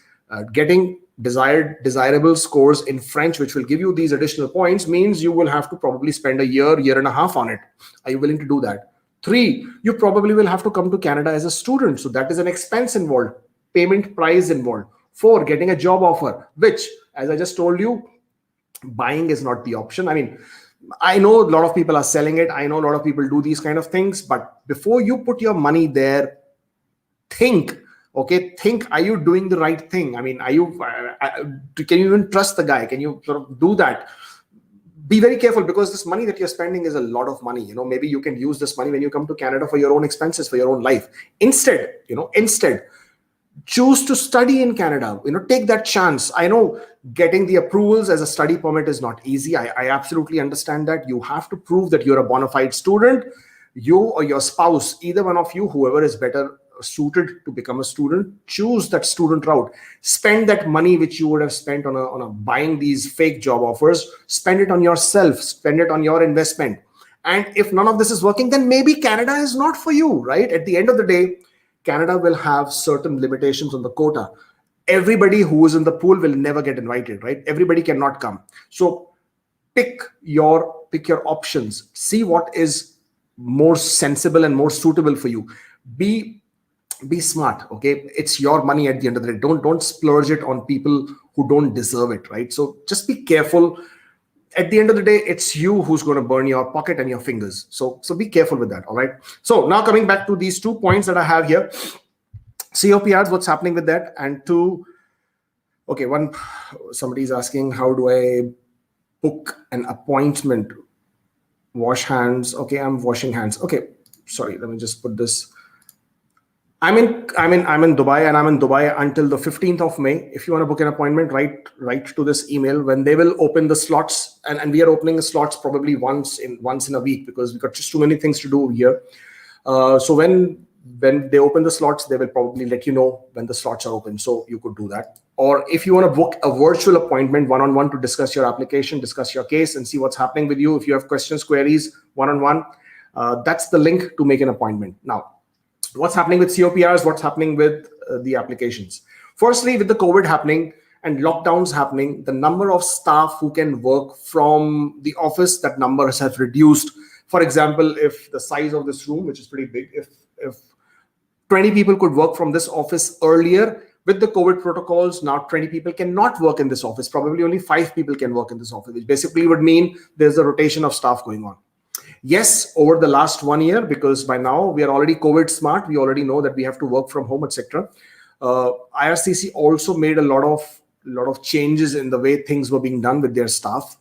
getting desirable scores in French, which will give you these additional points, means you will have to probably spend a year and a half on it. Are you willing to do that? Three, you probably will have to come to Canada as a student. So that is an expense involved, payment price involved. Four, getting a job offer, which, as I just told you, buying is not the option. I know a lot of people are selling it. I know a lot of people do these kind of things, but before you put your money there, think, are you doing the right thing? Can you even trust the guy? Can you sort of do that? Be very careful, because this money that you're spending is a lot of money. Maybe you can use this money when you come to Canada for your own expenses, for your own life. Instead, choose to study in Canada. Take that chance. I know getting the approvals as a study permit is not easy. I absolutely understand that. You have to prove that you're a bona fide student. You or your spouse, either one of you, whoever is better suited to become a student, choose that student route. Spend that money which you would have spent on a buying these fake job offers, spend it on yourself, spend it on your investment. And if none of this is working, then maybe Canada is not for you, right? At the end of the day, Canada will have certain limitations on the quota. Everybody who is in the pool will never get invited, right? Everybody cannot come. So pick your options. See what is more sensible and more suitable for you. Be smart, okay? It's your money at the end of the day. Don't splurge it on people who don't deserve it, right? So just be careful. At the end of the day, it's you who's going to burn your pocket and your fingers. So be careful with that, all right? So now coming back to these 2 points that I have here. COPRs, what's happening with that? And 2, okay, 1, somebody's asking, how do I book an appointment? Wash hands. Okay, I'm washing hands. Okay, sorry, let me just put this. I'm in Dubai, and I'm in Dubai until the 15th of May. If you want to book an appointment, write to this email. When they will open the slots, and we are opening the slots probably once in a week, because we've got just too many things to do here. So when they open the slots, they will probably let you know when the slots are open, so you could do that. Or if you want to book a virtual appointment one-on-one to discuss your application, discuss your case, and see what's happening with you, if you have questions, queries, one-on-one, that's the link to make an appointment. Now, what's happening with COPRs? What's happening with the applications? Firstly, with the COVID happening and lockdowns happening, the number of staff who can work from the office, that numbers have reduced. For example, if the size of this room, which is pretty big, if 20 people could work from this office earlier, with the COVID protocols, now 20 people cannot work in this office. Probably only 5 people can work in this office, which basically would mean there's a rotation of staff going on. Yes, over the last 1 year, because by now we are already COVID smart, we already know that we have to work from home, etc. IRCC also made a lot of changes in the way things were being done with their staff,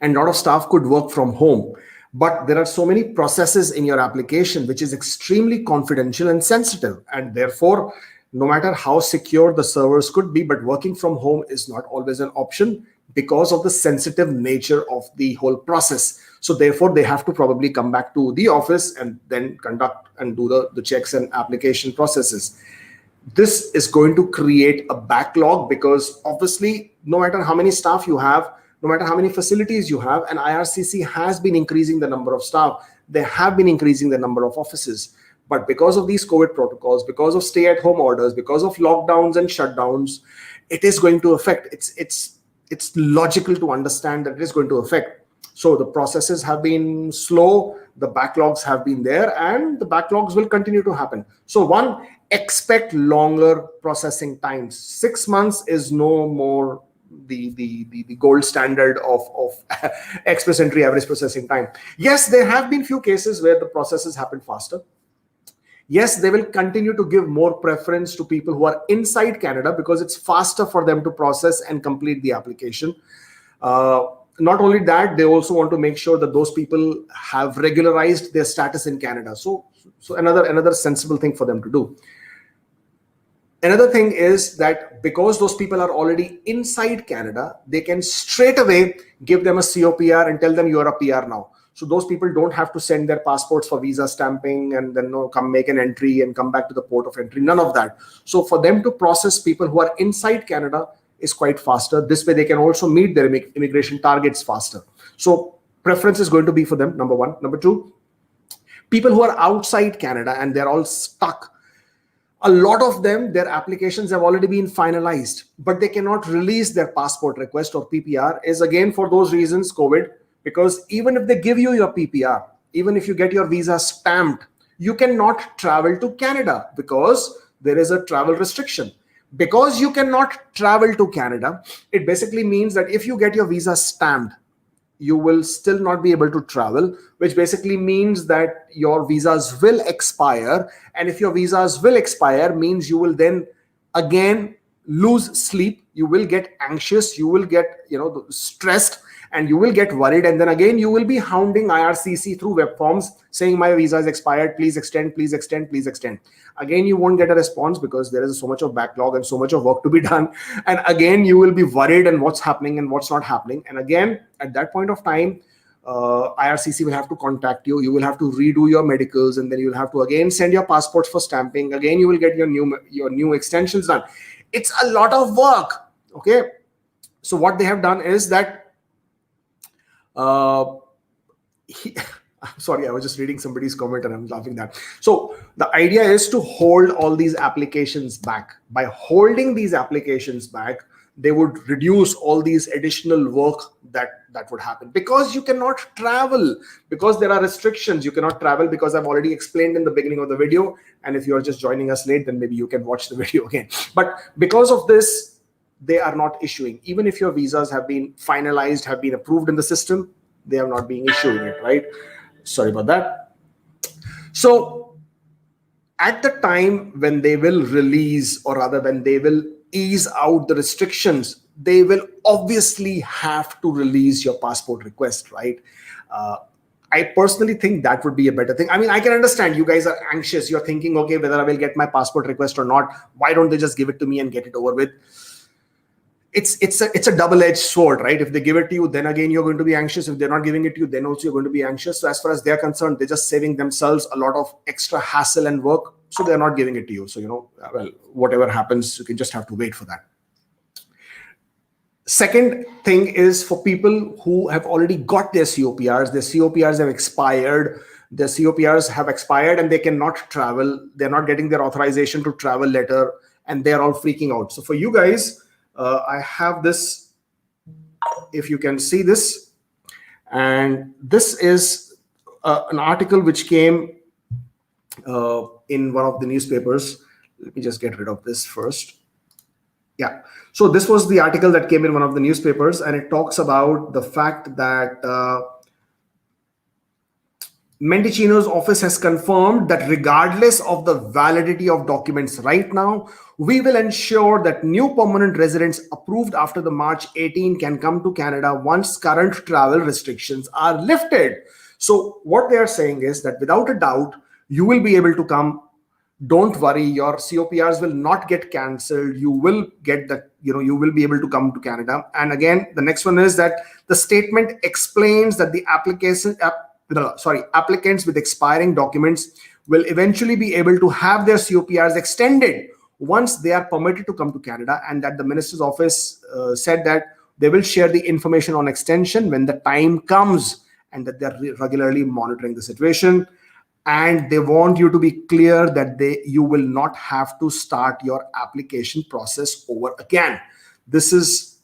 and a lot of staff could work from home. But there are so many processes in your application which is extremely confidential and sensitive, and therefore, no matter how secure the servers could be, but working from home is not always an option because of the sensitive nature of the whole process. So therefore, they have to probably come back to the office and then conduct and do the checks and application processes. This is going to create a backlog, because obviously, no matter how many staff you have, no matter how many facilities you have, and IRCC has been increasing the number of staff, they have been increasing the number of offices. But because of these COVID protocols, because of stay-at-home orders, because of lockdowns and shutdowns, it is going to affect. It's logical to understand that it is going to affect. So the processes have been slow, the backlogs have been there, and the backlogs will continue to happen. So one, expect longer processing times. 6 months is no more the gold standard of express entry average processing time. Yes, there have been few cases where the processes happen faster. Yes, they will continue to give more preference to people who are inside Canada, because it's faster for them to process and complete the application. Not only that, they also want to make sure that those people have regularized their status in Canada. So another sensible thing for them to do. Another thing is that because those people are already inside Canada, they can straight away give them a COPR and tell them you are a PR now. So those people don't have to send their passports for visa stamping and then come make an entry and come back to the port of entry. None of that. So for them to process people who are inside Canada is quite faster. This way they can also meet their immigration targets faster. So preference is going to be for them, number one. Number two, people who are outside Canada and they're all stuck. A lot of them, their applications have already been finalized, but they cannot release their passport request or PPR, is again for those reasons, COVID. Because even if they give you your PPR, even if you get your visa stamped, you cannot travel to Canada because there is a travel restriction. Because you cannot travel to Canada, it basically means that if you get your visa stamped, you will still not be able to travel, which basically means that your visas will expire. And if your visas will expire, means you will then again lose sleep, you will get anxious, you will get stressed, and you will get worried, and then again you will be hounding IRCC through web forms saying my visa is expired, please extend, please extend, please extend. Again, you won't get a response because there is so much of backlog and so much of work to be done. And again, you will be worried and what's happening and what's not happening. And again, at that point of time, IRCC will have to contact you. You will have to redo your medicals, and then you will have to again send your passports for stamping. Again, you will get your new extensions done. It's a lot of work. Okay, so what they have done is that I'm sorry, I was just reading somebody's comment and I'm laughing that. So the idea is to hold all these applications back. By holding these applications back, they would reduce all these additional work that would happen, because you cannot travel, because there are restrictions. You cannot travel because I've already explained in the beginning of the video. And if you're just joining us late, then maybe you can watch the video again. But because of this, they are not issuing. Even if your visas have been finalized, have been approved in the system, they are not being issuing it, right? Sorry about that. So at the time when they will release, or rather when they will ease out the restrictions, they will obviously have to release your passport request, right? I personally think that would be a better thing. I mean, I can understand you guys are anxious. You're thinking, okay, whether I will get my passport request or not, why don't they just give it to me and get it over with? It's a double-edged sword, right? If they give it to you, then again you're going to be anxious. If they're not giving it to you, then also you're going to be anxious. So as far as they're concerned, they're just saving themselves a lot of extra hassle and work. So they're not giving it to you. So, well, whatever happens, you can just have to wait for that. Second thing is for people who have already got their COPRs. Their COPRs have expired. Their COPRs have expired and they cannot travel. They're not getting their authorization to travel letter, and they're all freaking out. So for you guys, I have this, if you can see this, and this is an article which came in one of the newspapers. Let me just get rid of this first. Yeah, so this was the article that came in one of the newspapers, and it talks about the fact that Mendicino's office has confirmed that regardless of the validity of documents right now, we will ensure that new permanent residents approved after the March 18 can come to Canada once current travel restrictions are lifted. So what they are saying is that without a doubt, you will be able to come. Don't worry, your COPRs will not get cancelled. You will get that, you will be able to come to Canada. And again, the next one is that the statement explains that the applicants with expiring documents will eventually be able to have their COPRs extended once they are permitted to come to Canada, and that the minister's office said that they will share the information on extension when the time comes, and that they're regularly monitoring the situation. And they want you to be clear that you will not have to start your application process over again. This is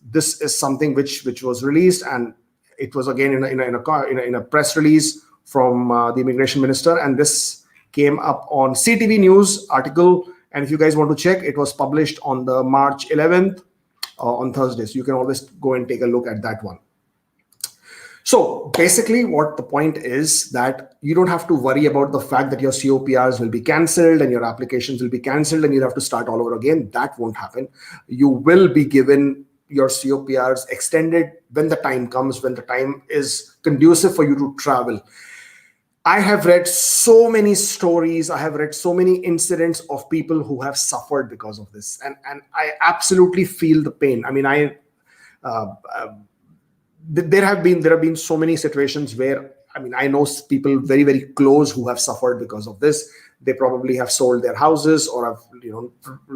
something which was released, and it was again in a press release from the immigration minister, and this came up on CTV News article. And if you guys want to check, it was published on the March 11th on Thursday. So you can always go and take a look at that one. So basically what the point is that you don't have to worry about the fact that your COPRs will be cancelled and your applications will be cancelled and you'll have to start all over again. That won't happen. You will be given your COPRs extended when the time comes, when the time is conducive for you to travel. I have read so many stories. I have read so many incidents of people who have suffered because of this. And I absolutely feel the pain. I mean, there have been so many situations where, I know people very, very close who have suffered because of this. They probably have sold their houses or have,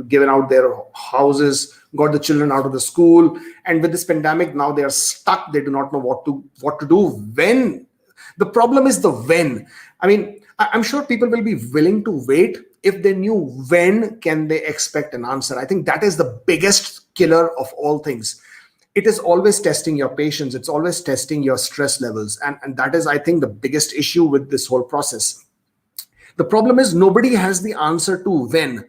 given out their houses, got the children out of the school. And with this pandemic, now they are stuck. They do not know what to do. When? The problem is the when. I'm sure people will be willing to wait if they knew when can they expect an answer. I think that is the biggest killer of all things. It is always testing your patience. It's always testing your stress levels. And that is, I think, the biggest issue with this whole process. The problem is nobody has the answer to when.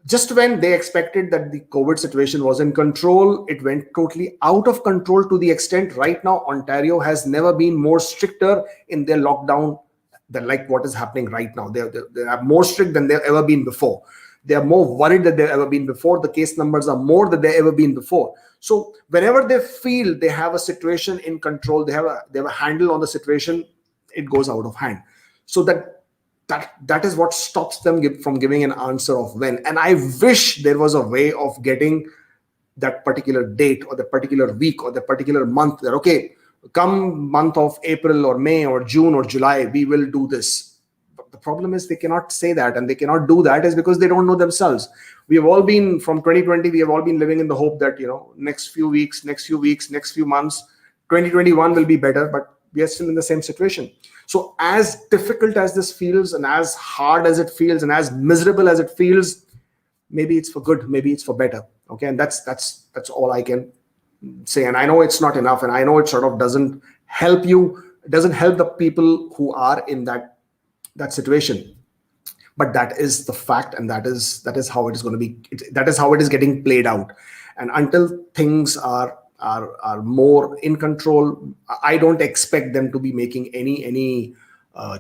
Just when they expected that the COVID situation was in control, it went totally out of control to the extent right now Ontario has never been more stricter in their lockdown than like what is happening right now. They are more strict than they've ever been before. They are more worried than they've ever been before. The case numbers are more than they've ever been before. So whenever they feel they have a situation in control, they have a handle on the situation, it goes out of hand. So that is what stops them from giving an answer of when. And I wish there was a way of getting that particular date or the particular week or the particular month that, okay, come month of April or May or June or July, we will do this. But the problem is they cannot say that, and they cannot do that is because they don't know themselves. We have all been, from 2020, we have all been living in the hope that, next few weeks, next few months, 2021 will be better, but we are still in the same situation. So as difficult as this feels, and as hard as it feels, and as miserable as it feels, maybe it's for good, maybe it's for better. Okay, and that's all I can say. And I know it's not enough, and I know it sort of doesn't help you, it doesn't help the people who are in that situation. But that is the fact, and that is how it is going to be. That is how it is getting played out. And until things are more in control, I don't expect them to be making any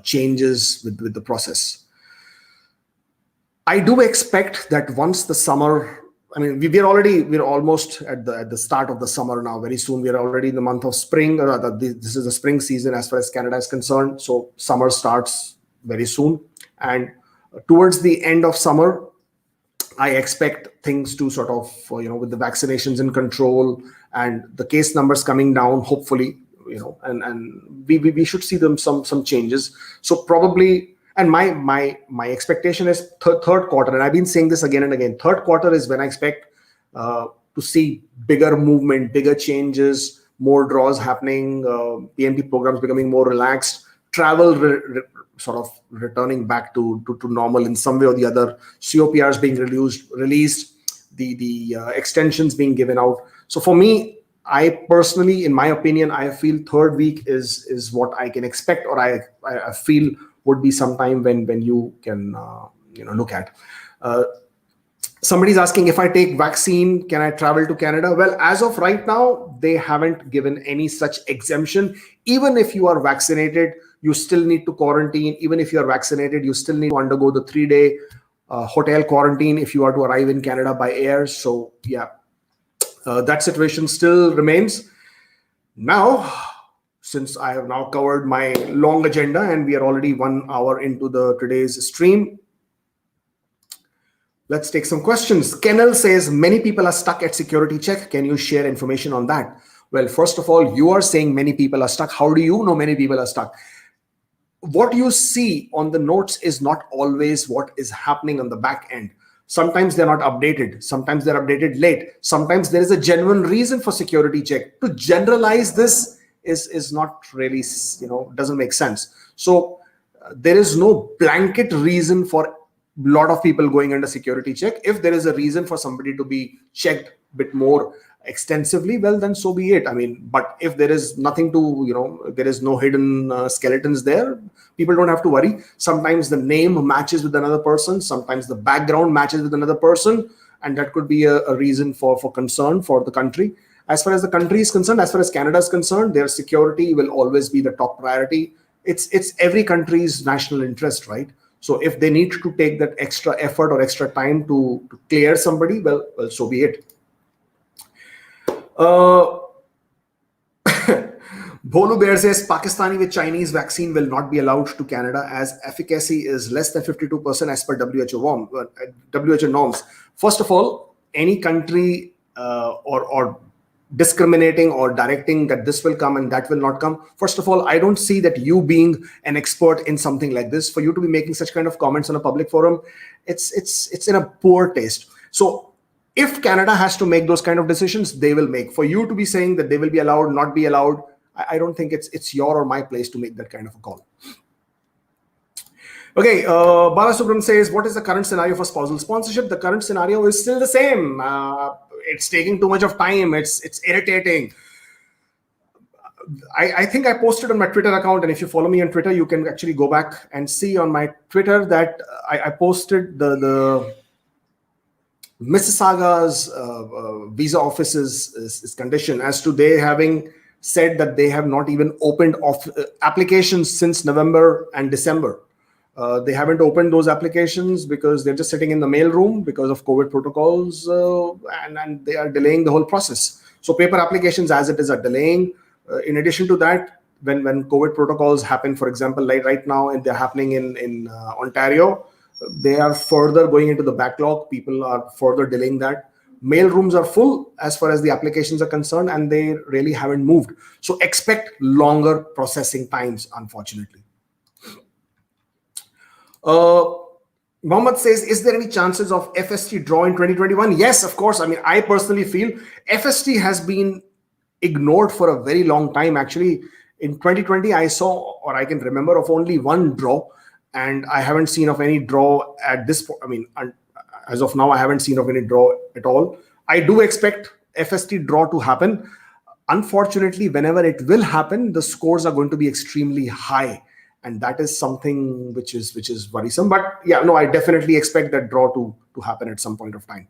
changes with the process. I do expect that once the summer, I mean, we're almost at the start of the summer now. Very soon, we are already in the month of spring, or rather, this is the spring season as far as Canada is concerned. So summer starts very soon, and towards the end of summer, I expect things to sort of, with the vaccinations in control and the case numbers coming down, hopefully, and we should see some changes. So probably, and my expectation is third quarter, and I've been saying this again and again. Third quarter is when I expect to see bigger movement, bigger changes, more draws happening, PNP programs becoming more relaxed, travel sort of returning back to normal in some way or the other, COPRs being released, the extensions being given out. So for me, I personally, in my opinion, I feel third week is what I can expect, or I feel would be some time when you can look at. Somebody's asking, if I take vaccine, can I travel to Canada? Well, as of right now, they haven't given any such exemption. Even if you are vaccinated, you still need to quarantine. Even if you are vaccinated, you still need to undergo the 3-day hotel quarantine if you are to arrive in Canada by air. So yeah, that situation still remains. Now, since I have now covered my long agenda and we are already 1 hour into today's stream, let's take some questions. Kennel says, many people are stuck at security check. Can you share information on that? Well, first of all, you are saying many people are stuck. How do you know many people are stuck? What you see on the notes is not always what is happening on the back end. Sometimes they're not updated. Sometimes they're updated late. Sometimes there is a genuine reason for security check. To generalize this is not really, doesn't make sense. So there is no blanket reason for a lot of people going under security check. If there is a reason for somebody to be checked a bit more extensively, well, then so be it. I mean, but if there is nothing to, there is no hidden skeletons there, people don't have to worry. Sometimes the name matches with another person. Sometimes the background matches with another person. And that could be a reason for concern for the country. As far as the country is concerned, as far as Canada is concerned, their security will always be the top priority. It's every country's national interest, right? So if they need to take that extra effort or extra time to clear somebody, well, so be it. Bolu Bear says Pakistani with Chinese vaccine will not be allowed to Canada as efficacy is less than 52% as per WHO norms. First of all, any country or discriminating or directing that this will come and that will not come. First of all, I don't see that you being an expert in something like this, for you to be making such kind of comments on a public forum, it's in a poor taste. So if Canada has to make those kind of decisions, they will make. For you to be saying that they will be allowed, not be allowed, I don't think it's your or my place to make that kind of a call. Okay, Balasubram says, what is the current scenario for spousal sponsorship? The current scenario is still the same. It's taking too much of time. It's irritating. I think I posted on my Twitter account, and if you follow me on Twitter, you can actually go back and see on my Twitter that I posted the Mississauga's visa office's condition as to they having said that they have not even opened applications since November and December. They haven't opened those applications because they're just sitting in the mail room because of COVID protocols, and they are delaying the whole process. So paper applications as it is are delaying. In addition to that, when COVID protocols happen, for example, like right now, and they're happening in Ontario, they are further going into the backlog. People are further delaying that. Mail rooms are full as far as the applications are concerned, and they really haven't moved. So expect longer processing times, unfortunately. Mohammed says, is there any chances of FST draw in 2021? Yes, of course. I mean, I personally feel FST has been ignored for a very long time. Actually, in 2020, I saw, or I can remember, of only one draw, and I haven't seen of any draw at this point. I mean, as of now, I haven't seen of any draw at all. I do expect FST draw to happen. Unfortunately, whenever it will happen, the scores are going to be extremely high. And that is something which is worrisome. But yeah, no, I definitely expect that draw to happen at some point of time.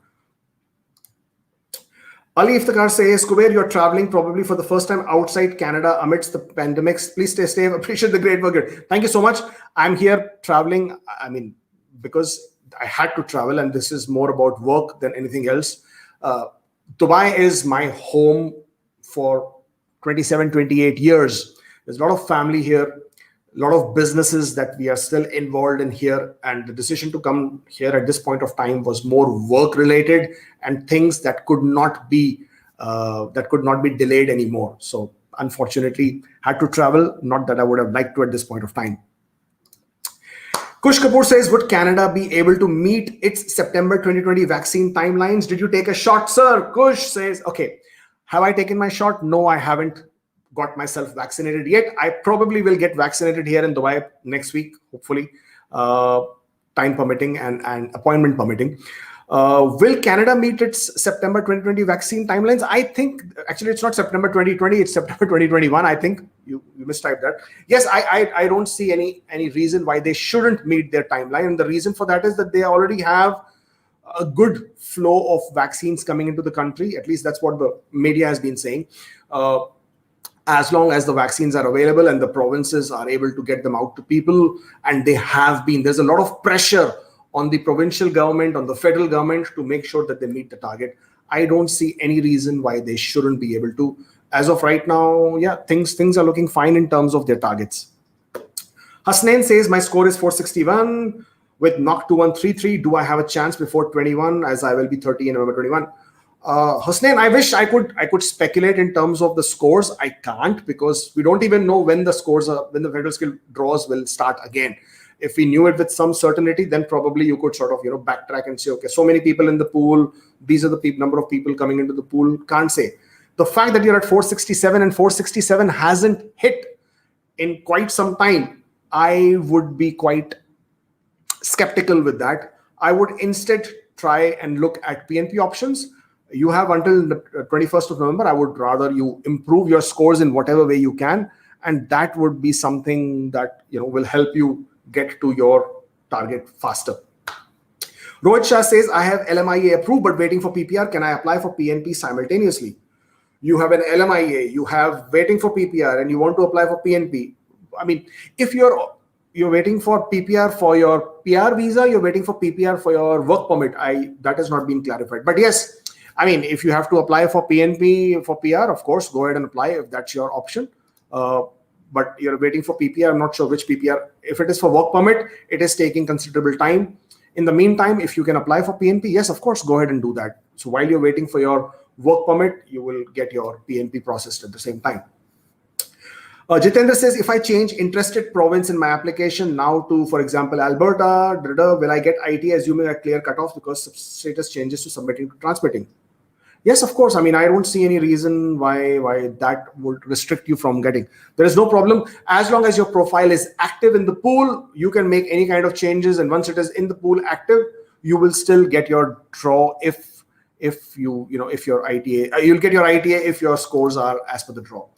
Ali Iftikhar says, Kubeir, you're traveling probably for the first time outside Canada amidst the pandemics. Please stay safe. Appreciate the great work. Thank you so much. I'm here traveling, I mean, because I had to travel, and this is more about work than anything else. Dubai is my home for 27, 28 years. There's a lot of family here, a lot of businesses that we are still involved in here, and the decision to come here at this point of time was more work related and things that could not be delayed anymore. So unfortunately had to travel, not that I would have liked to at this point of time. Kush Kapoor says, would Canada be able to meet its September 2020 vaccine timelines? Did you take a shot, sir? Kush says, okay, have I taken my shot? No, I haven't got myself vaccinated yet. I probably will get vaccinated here in Dubai next week, hopefully, time permitting and appointment permitting. Will Canada meet its September 2020 vaccine timelines? I think, actually, it's not September 2020, it's September 2021. I think you mistyped that. Yes, I don't see any reason why they shouldn't meet their timeline. And the reason for that is that they already have a good flow of vaccines coming into the country. At least that's what the media has been saying. As long as the vaccines are available and the provinces are able to get them out to people, and they have been, there's a lot of pressure on the provincial government, on the federal government to make sure that they meet the target. I don't see any reason why they shouldn't be able to. As of right now, yeah, things are looking fine in terms of their targets. Hasnain says, my score is 461 with knock 2133. Do I have a chance before 21, as I will be 30 in November 21? Husnain, I wish I could speculate in terms of the scores. I can't, because we don't even know when the federal skill draws will start again. If we knew it with some certainty, then probably you could sort of backtrack and say, okay, so many people in the pool, these are the number of people coming into the pool. Can't say. The fact that you're at 467 and 467 hasn't hit in quite some time, I would be quite skeptical with that. I would instead try and look at PNP options. You have until the 21st of November. I would rather you improve your scores in whatever way you can, and that would be something that will help you get to your target faster. Rohit Shah says, I have LMIA approved but waiting for PPR. Can I apply for PNP simultaneously? You have an LMIA, you have waiting for PPR, and you want to apply for PNP. I mean, if you're waiting for PPR for your PR visa, you're waiting for PPR for your work permit. That has not been clarified. But yes, I mean, if you have to apply for PNP for PR, of course, go ahead and apply if that's your option. But you're waiting for PPR. I'm not sure which PPR. If it is for work permit, it is taking considerable time. In the meantime, if you can apply for PNP, yes, of course, go ahead and do that. So while you're waiting for your work permit, you will get your PNP processed at the same time. Jitendra says, if I change interested province in my application now to, for example, Alberta, will I get IT assuming a clear cutoff because status changes to submitting to transmitting? Yes, of course. I mean, I don't see any reason why that would restrict you from getting. There is no problem. As long as your profile is active in the pool, you can make any kind of changes. And once it is in the pool active, you will still get your draw if your ITA, you'll get your ITA if your scores are as per the draw.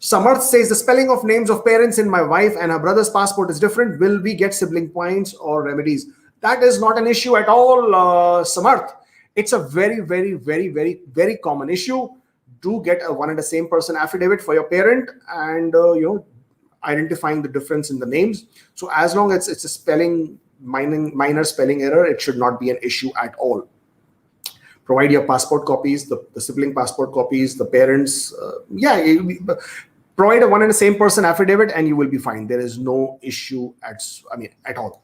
Samarth says, the spelling of names of parents in my wife and her brother's passport is different. Will we get sibling points or remedies? That is not an issue at all, Samarth. It's a very, very, very, very, very common issue. Do get a one and the same person affidavit for your parent, and identifying the difference in the names. So as long as it's a spelling minor spelling error, it should not be an issue at all. Provide your passport copies, the sibling passport copies, the parents. Provide a one and the same person affidavit, and you will be fine. There is no issue at all.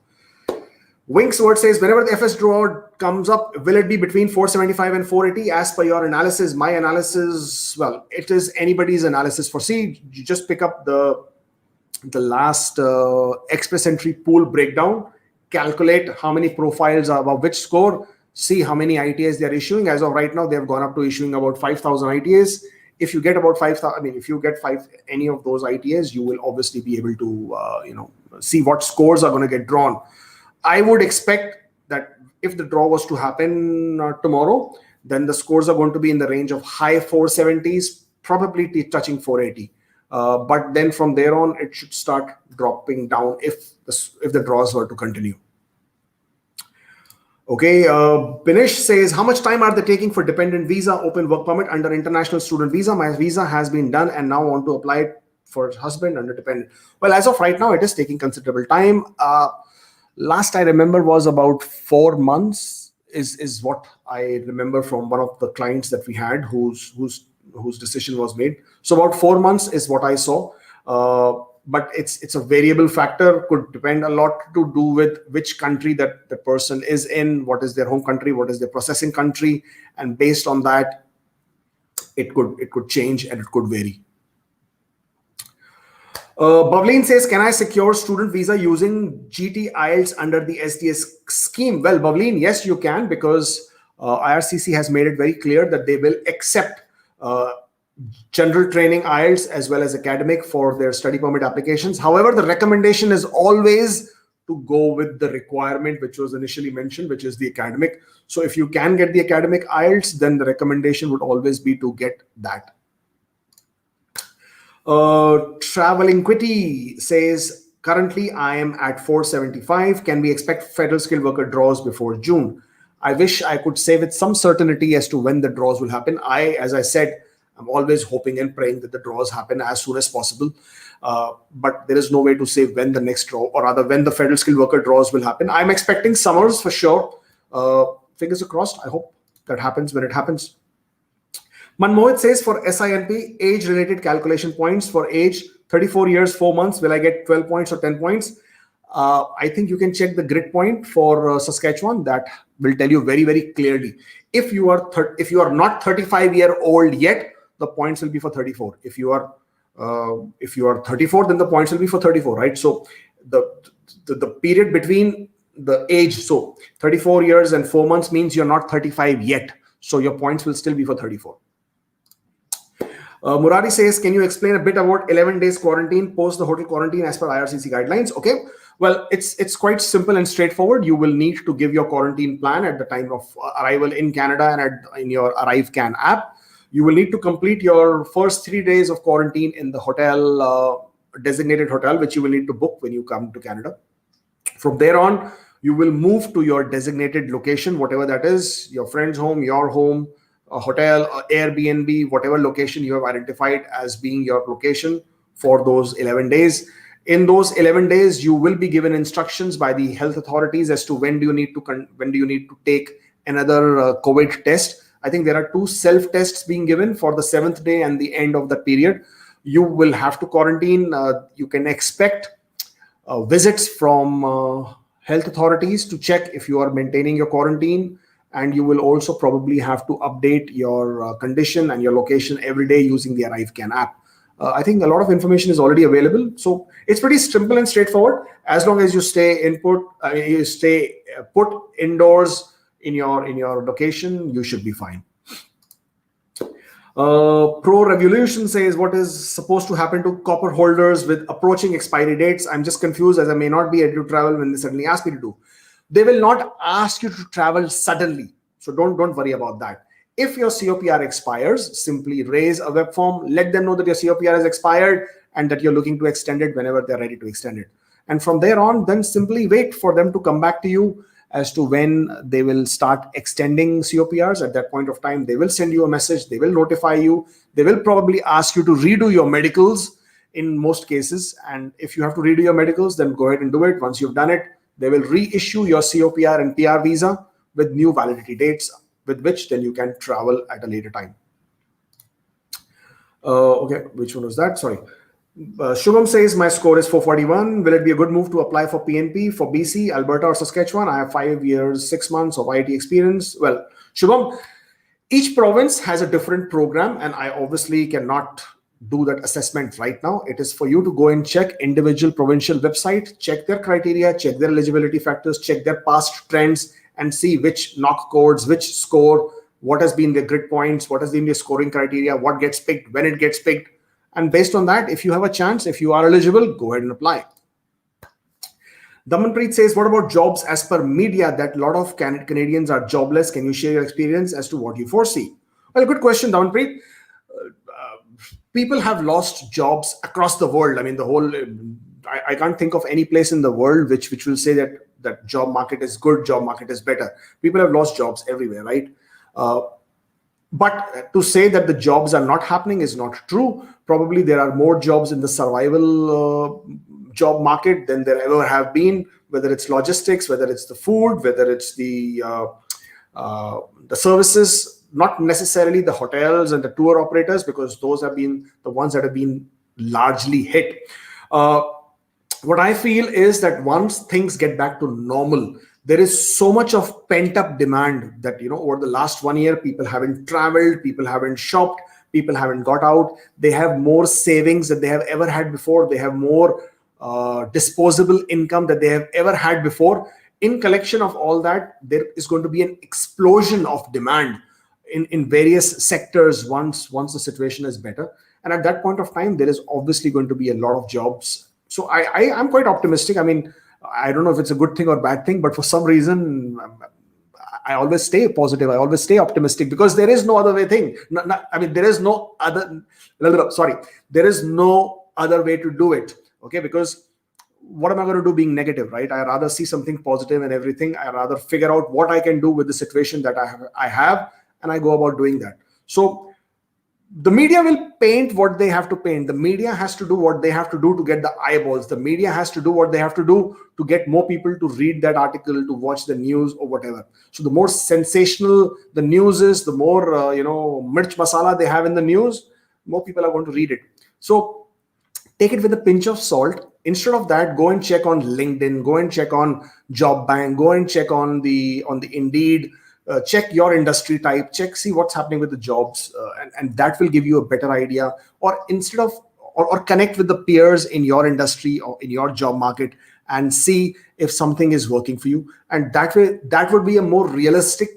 Wink's word says, whenever the FS draw comes up, will it be between 475 and 480 as per your analysis? My analysis, well, it is anybody's analysis. For C, you just pick up the last express entry pool breakdown, calculate how many profiles are above which score, see how many ITAs they're issuing. As of right now, they've gone up to issuing about 5,000 ITAs. If you get about 5,000, I mean, if you get any of those ITAs, you will obviously be able to, see what scores are going to get drawn. I would expect that if the draw was to happen tomorrow, then the scores are going to be in the range of high 470s, probably touching 480. But then from there on, it should start dropping down if the draws were to continue. Okay, Binish says, how much time are they taking for dependent visa, open work permit under international student visa? My visa has been done and now want to apply it for husband under dependent. Well, as of right now, it is taking considerable time. Last I remember was about 4 months is what I remember from one of the clients that we had whose decision was made. So about 4 months is what I saw. But it's a variable factor, could depend a lot to do with which country that the person is in, what is their home country, what is their processing country, and based on that, it could change and it could vary. Bavleen says, can I secure student visa using GT IELTS under the SDS scheme? Well, Bavleen, yes, you can, because IRCC has made it very clear that they will accept general training IELTS as well as academic for their study permit applications. However, the recommendation is always to go with the requirement which was initially mentioned, which is the academic. So if you can get the academic IELTS, then the recommendation would always be to get that. Traveling Quitty says, currently I am at 475. Can we expect federal skilled worker draws before June? I wish I could say with some certainty as to when the draws will happen. As I said, I'm always hoping and praying that the draws happen as soon as possible. But there is no way to say when the next draw, or rather when the federal skilled worker draws will happen. I'm expecting summers for sure. Fingers crossed. I hope that happens when it happens. Manmohit says, for SINP, age-related calculation points for age 34 years, 4 months, will I get 12 points or 10 points? I think you can check the grid point for Saskatchewan. That will tell you very, very clearly. If you are not 35-year-old yet, the points will be for 34. If you are 34, then the points will be for 34, right? So the period between the age, so 34 years and 4 months means you're not 35 yet. So your points will still be for 34. Murari says, can you explain a bit about 11 days quarantine post the hotel quarantine as per IRCC guidelines? Okay, well, it's quite simple and straightforward. You will need to give your quarantine plan at the time of arrival in Canada and in your ArriveCan app. You will need to complete your first 3 days of quarantine in the hotel, designated hotel, which you will need to book when you come to Canada. From there on, you will move to your designated location, whatever that is, your friend's home, your home, a hotel, Airbnb, whatever location you have identified as being your location for those 11 days. In those 11 days, you will be given instructions by the health authorities as to when do you need to take another COVID test. I think there are 2 self-tests being given for the 7th day and the end of the period. You will have to quarantine. You can expect visits from health authorities to check if you are maintaining your quarantine. And you will also probably have to update your condition and your location every day using the ArriveCan app. I think a lot of information is already available. So it's pretty simple and straightforward. As long as you stay put indoors in your location, you should be fine. Pro Revolution says, what is supposed to happen to copper holders with approaching expiry dates? I'm just confused as I may not be able to travel when they suddenly ask me to do. They will not ask you to travel suddenly. So don't worry about that. If your COPR expires, simply raise a web form, let them know that your COPR has expired and that you're looking to extend it whenever they're ready to extend it. And from there on, then simply wait for them to come back to you as to when they will start extending COPRs. At that point of time, they will send you a message, they will notify you, they will probably ask you to redo your medicals in most cases. And if you have to redo your medicals, then go ahead and do it. Once you've done it, they will reissue your COPR and PR visa with new validity dates, with which then you can travel at a later time. Okay, which one was that? Sorry. Shubham says my score is 441. Will it be a good move to apply for PNP for BC, Alberta, or Saskatchewan? I have 5 years, 6 months of IT experience. Well, Shubham, each province has a different program, and I obviously cannot do that assessment right now. It is for you to go and check individual provincial website, check their criteria, check their eligibility factors, check their past trends, and see which knock codes, which score, what has been their grid points, what has been their scoring criteria, what gets picked, when it gets picked. And based on that, if you have a chance, if you are eligible, go ahead and apply. Damanpreet says, what about jobs as per media that a lot of Canadians are jobless? Can you share your experience as to what you foresee? Well, good question, Damanpreet. People have lost jobs across the world. I mean, the whole, I can't think of any place in the world which will say that job market is good, job market is better. People have lost jobs everywhere, right? But to say that the jobs are not happening is not true. Probably there are more jobs in the survival job market than there ever have been, whether it's logistics, whether it's the food, whether it's the services, not necessarily the hotels and the tour operators, because those have been the ones that have been largely hit. What I feel is that once things get back to normal, there is so much of pent-up demand that, over the last 1 year, people haven't traveled, people haven't shopped, people haven't got out. They have more savings than they have ever had before. They have more disposable income that they have ever had before. In collection of all that, there is going to be an explosion of demand in various sectors once the situation is better. And at that point of time, there is obviously going to be a lot of jobs. So I'm quite optimistic. I mean, I don't know if it's a good thing or bad thing, but for some reason, I always stay positive. I always stay optimistic because there is no other way thing. There is no other, there is no other way to do it. Okay, because what am I going to do being negative, right? I rather see something positive in everything. I rather figure out what I can do with the situation that I have, and I go about doing that. So the media will paint what they have to paint. The media has to do what they have to do to get the eyeballs. The media has to do what they have to do to get more people to read that article, to watch the news or whatever. So the more sensational the news is, the more, mirch masala they have in the news, more people are going to read it. So take it with a pinch of salt. Instead of that, go and check on LinkedIn, go and check on Job Bank, go and check on the Indeed. Check your industry type, see what's happening with the jobs, and that will give you a better idea. Or instead of, or connect with the peers in your industry or in your job market and see if something is working for you. And that way, that would be a more realistic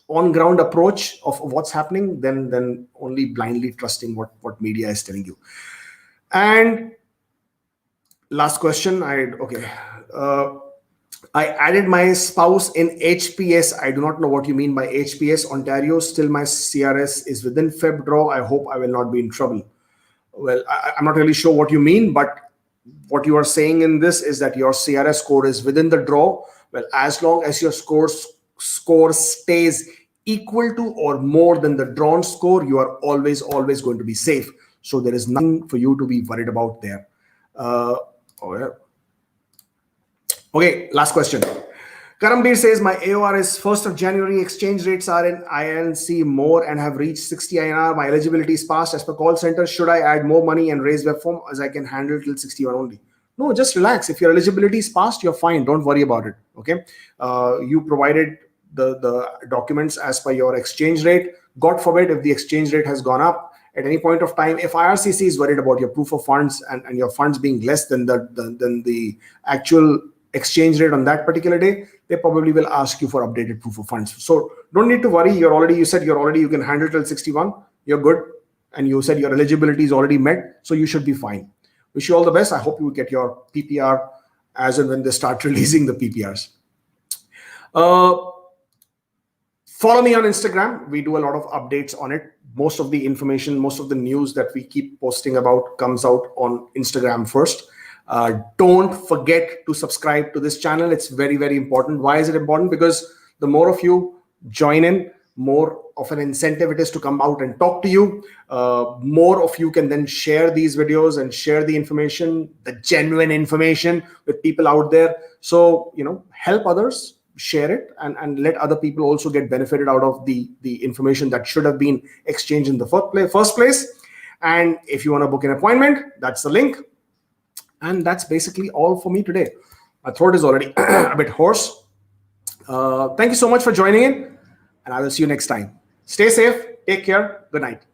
on-ground approach of what's happening than only blindly trusting what media is telling you. And last question, I added my spouse in HPS. I do not know what you mean by HPS. Ontario, still my CRS is within Feb draw. I hope I will not be in trouble. Well, I'm not really sure what you mean, but what you are saying in this is that your CRS score is within the draw. Well, as long as your score stays equal to or more than the drawn score, you are always going to be safe. So there is nothing for you to be worried about there. Okay, last question. Karambir says, my AOR is 1st of January. Exchange rates are in INC more and have reached 60 INR. My eligibility is passed as per call center. Should I add more money and raise web form as I can handle till 61 only? No, just relax. If your eligibility is passed, you're fine. Don't worry about it. Okay. You provided the documents as per your exchange rate. God forbid if the exchange rate has gone up at any point of time, if IRCC is worried about your proof of funds and your funds being less than the actual exchange rate on that particular day, they probably will ask you for updated proof of funds. So don't need to worry. You said you can handle till 61. You're good. And you said your eligibility is already met. So you should be fine. Wish you all the best. I hope you will get your PPR as and when they start releasing the PPRs. Follow me on Instagram. We do a lot of updates on it. Most of the information, most of the news that we keep posting about comes out on Instagram first. Don't forget to subscribe to this channel. It's very, very important. Why is it important? Because the more of you join in, more of an incentive it is to come out and talk to you. More of you can then share these videos and share the information, the genuine information with people out there. So, help others, share it, and let other people also get benefited out of the information that should have been exchanged in the first place. And if you want to book an appointment, that's the link. And that's basically all for me today. My throat is already a bit hoarse. Thank you so much for joining in, and I will see you next time. Stay safe. Take care. Good night.